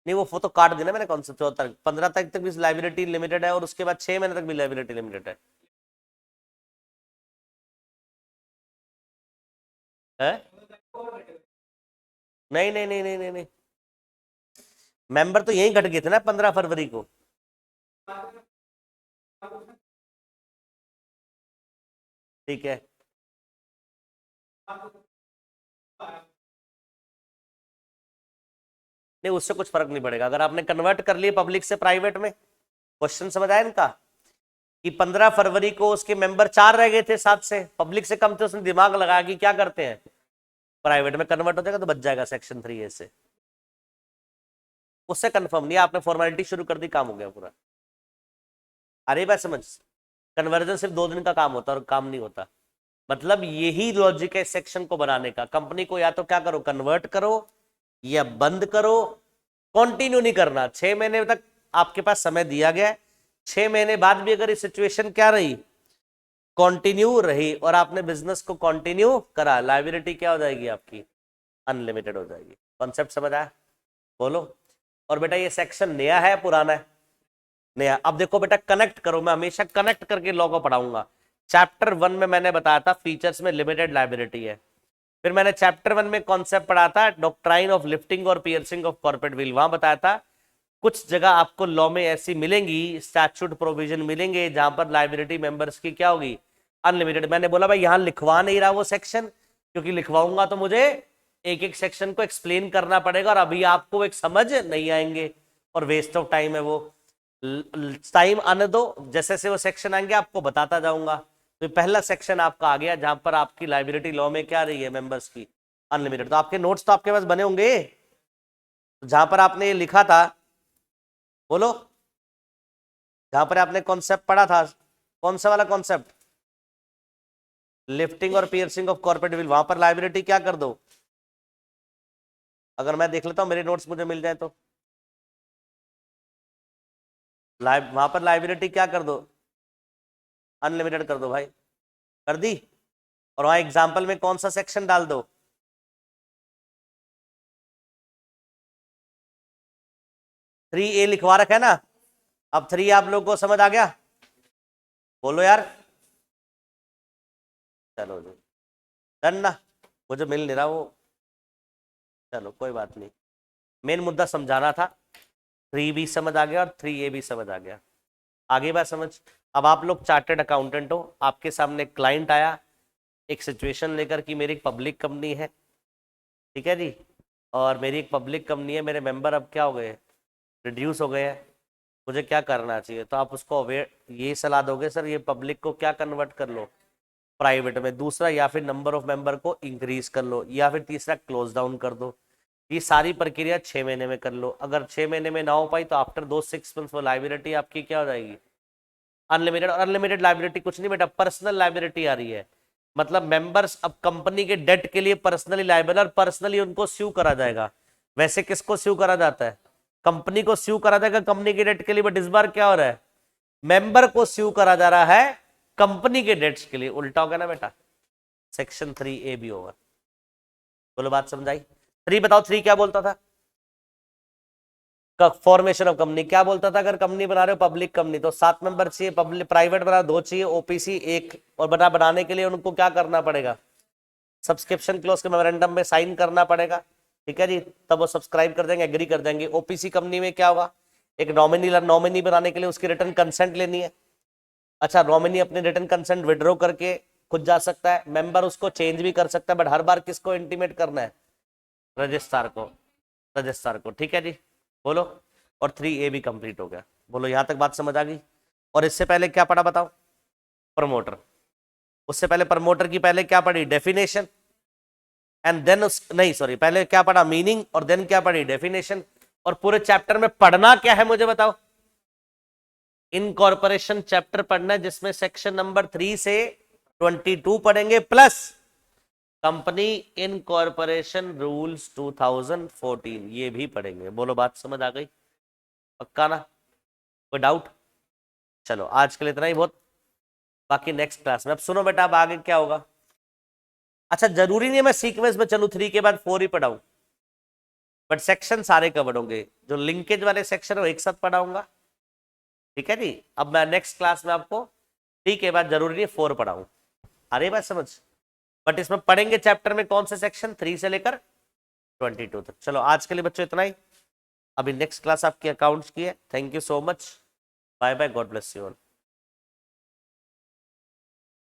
नहीं वो तो काट देना मैंने कॉन्सेप्ट, 15 तारीख तक भी लाइबिलिटी लिमिटेड है और उसके बाद 6 महीने तक भी लाइबिलिटी लिमिटेड है? नहीं नहीं नहीं नहीं नहीं नहीं, मेंबर तो यही घट गए थे ना 15 फरवरी को। ठीक है, नहीं उससे कुछ फर्क नहीं पड़ेगा अगर आपने कन्वर्ट कर लिए पब्लिक से प्राइवेट में। क्वेश्चन समझ आया इनका, कि 15 फरवरी को उसके मेंबर 4 रह गए थे 7 से, पब्लिक से कम थे, उसने दिमाग लगाया कि क्या करते हैं, प्राइवेट में कन्वर्ट हो जाएगा तो बच जाएगा सेक्शन 3A से। उससे कंफर्म नहीं, आपने फॉर्मेलिटी शुरू कर दी, काम हो गया पूरा। अरे बात समझ, कन्वर्जन सिर्फ 2 दिन का काम होता है और काम नहीं होता, मतलब यही लॉजिक है सेक्शन को बनाने का। कंपनी को या तो क्या करो, कन्वर्ट करो या बंद करो, कंटिन्यू नहीं करना। 6 महीने तक आपके पास समय दिया गया है, 6 महीने बाद भी अगर ये सिचुएशन क्या रही, कंटिन्यू रही और आपने बिजनेस को कंटिन्यू करा, लायबिलिटी क्या हो जाएगी आपकी, अनलिमिटेड हो जाएगी। कॉन्सेप्ट समझ आया, बोलो। और बेटा ये सेक्शन नया है पुराना है, नया। अब देखो बेटा कनेक्ट करो, मैं हमेशा कनेक्ट करके लॉ को पढ़ाऊंगा। चैप्टर 1 में मैंने बताया था फीचर्स में लिमिटेड लायबिलिटी है, फिर मैंने चैप्टर 1 में कॉन्सेप्ट पढ़ा था डॉक्ट्राइन ऑफ लिफ्टिंग और पियर्सिंग ऑफ कॉर्पोरेट विल, वहां बताया था कुछ जगह आपको लॉ में ऐसी मिलेंगी, स्टैट्यूट प्रोविजन मिलेंगे जहां पर लायबिलिटी मेंबर्स की क्या होगी, अनलिमिटेड। मैंने बोला भाई यहां लिखवा नहीं रहा वो सेक्शन, क्योंकि लिखवाऊंगा तो मुझे एक एक सेक्शन को एक्सप्लेन करना पड़ेगा और अभी आपको एक समझ नहीं आएंगे और वेस्ट ऑफ टाइम है वो। टाइम आने दो, जैसे जैसे वो सेक्शन आएंगे आपको बताता जाऊंगा। तो पहला सेक्शन आपका आ गया जहां पर आपकी लाइबिलिटी लॉ में क्या रही है, मेंबर्स की अनलिमिटेड। तो आपके नोट्स तो आपके पास बने होंगे, तो जहां पर आपने ये लिखा था, बोलो, जहां पर आपने कॉन्सेप्ट पढ़ा था, कौन सा वाला कॉन्सेप्ट, लिफ्टिंग और पियर्सिंग ऑफ कॉर्पोरेट विल, वहां पर लाइबिलिटी क्या कर दो, अगर मैं देख लेता हूं मेरे नोट्स मुझे मिल जाए तो, वहां पर लाइबिलिटी क्या कर दो, अनलिमिटेड कर दो भाई, कर दी। और वहां एग्जाम्पल में कौन सा सेक्शन डाल दो, 3A लिखवा रखा है ना। अब 3 आप लोगों को समझ आ गया, बोलो यार, चलो जी, डन ना, मुझे मिल नहीं रहा वो, चलो कोई बात नहीं। मेन मुद्दा समझाना था, 3B समझ आ गया और 3A भी समझ आ गया, आगे बात समझ। अब आप लोग चार्टर्ड अकाउंटेंट हो, आपके सामने क्लाइंट आया एक सिचुएशन लेकर कि मेरी एक पब्लिक कंपनी है, ठीक है जी, और मेरी एक पब्लिक कंपनी है, मेरे मेंबर अब क्या हो गए, रिड्यूस हो गए हैं, मुझे क्या करना चाहिए। तो आप उसको अवेयर ये सलाह दोगे, सर ये पब्लिक को क्या कन्वर्ट कर लो प्राइवेट में, दूसरा या फिर नंबर ऑफ मेंबर को इंक्रीज कर लो, या फिर तीसरा क्लोज डाउन कर दो। ये सारी प्रक्रिया 6 महीने में कर लो। अगर 6 महीने में ना हो पाई तो आफ्टर दो 6 मंथ्स वो लाइबिलिटी आपकी क्या हो जाएगी, अनलिमिटेड। और अनलिमिटेड लाइबिलिटी कुछ नहीं बेटा, पर्सनल लाइबिलिटी आ रही है। मतलब मेंबर्स अब कंपनी के डेट के लिए पर्सनली लाइबल और पर्सनली उनको स्यू करा जाएगा। वैसे किसको स्यू करा जाता है, कंपनी को स्यू करा जाएगा कंपनी के डेट के लिए, बट इस बार क्या हो रहा है, मेंबर को स्यू करा जा रहा है कंपनी के डेट्स के लिए। उल्टा हो गया ना बेटा, सेक्शन 3A भी होगा। बोलो बात समझाई। 3 बताओ, 3 क्या बोलता था, फॉर्मेशन ऑफ कंपनी क्या बोलता था, अगर कंपनी बना रहे हो पब्लिक कंपनी तो 7 मेंबर चाहिए, पब्लिक प्राइवेट बना 2 चाहिए, ओपीसी 1, और बनाने के लिए उनको क्या करना पड़ेगा, सब्सक्रिप्शन क्लोज के मेमोरेंडम में साइन करना पड़ेगा, ठीक है जी, तब वो सब्सक्राइब कर देंगे, एग्री कर देंगे। ओपीसी कंपनी में क्या होगा, एक नॉमिनी बनाने के लिए उसकी रिटर्न कंसेंट लेनी है। अच्छा, नॉमिनी अपने रिटर्न कंसेंट विड्रॉ करके खुद जा सकता है, मेंबर उसको चेंज भी कर सकता है, बट हर बार किसको इंटीमेट करना है, रजिस्ट्रार को, रजिस्ट्रार को, ठीक है जी। बोलो, और 3A भी कंप्लीट हो गया। बोलो यहां तक बात समझ आ गई। और इससे पहले क्या पढ़ा बताओ, प्रमोटर। उससे पहले प्रमोटर की पहले क्या पढ़ी, डेफिनेशन, एंड देन नहीं सॉरी, पहले क्या पढ़ा, मीनिंग, और देन क्या पढ़ी, डेफिनेशन। और पूरे चैप्टर में पढ़ना क्या है मुझे बताओ, इनकॉर्पोरेशन चैप्टर पढ़ना है, जिसमें सेक्शन नंबर 3 से 22 पढ़ेंगे, प्लस कंपनी इनकॉर्पोरेशन रूल्स 2014 ये भी पढ़ेंगे। बोलो बात समझ आ गई, पक्का ना, कोई डाउट। चलो आज के लिए इतना ही बहुत, बाकी नेक्स्ट क्लास में। अब सुनो बेटा, अब आगे क्या होगा। अच्छा, जरूरी नहीं है मैं सीक्वेंस में चलूं, 3 के बाद 4 ही पढ़ाऊं, बट सेक्शन सारे कवर होंगे। जो लिंकेज वाले सेक्शन है वो एक साथ पढ़ाऊंगा, ठीक है जी। अब मैं नेक्स्ट क्लास में आपको 3 के बाद जरूरी नहीं 4 पढ़ाऊं, अरे बात समझ। बट इसमें पढ़ेंगे चैप्टर में कौन से सेक्शन, 3 से लेकर 22 तक। चलो आज के लिए बच्चों इतना ही, अभी नेक्स्ट क्लास आपकी अकाउंट्स की है। Thank you so much, bye bye, God bless you all.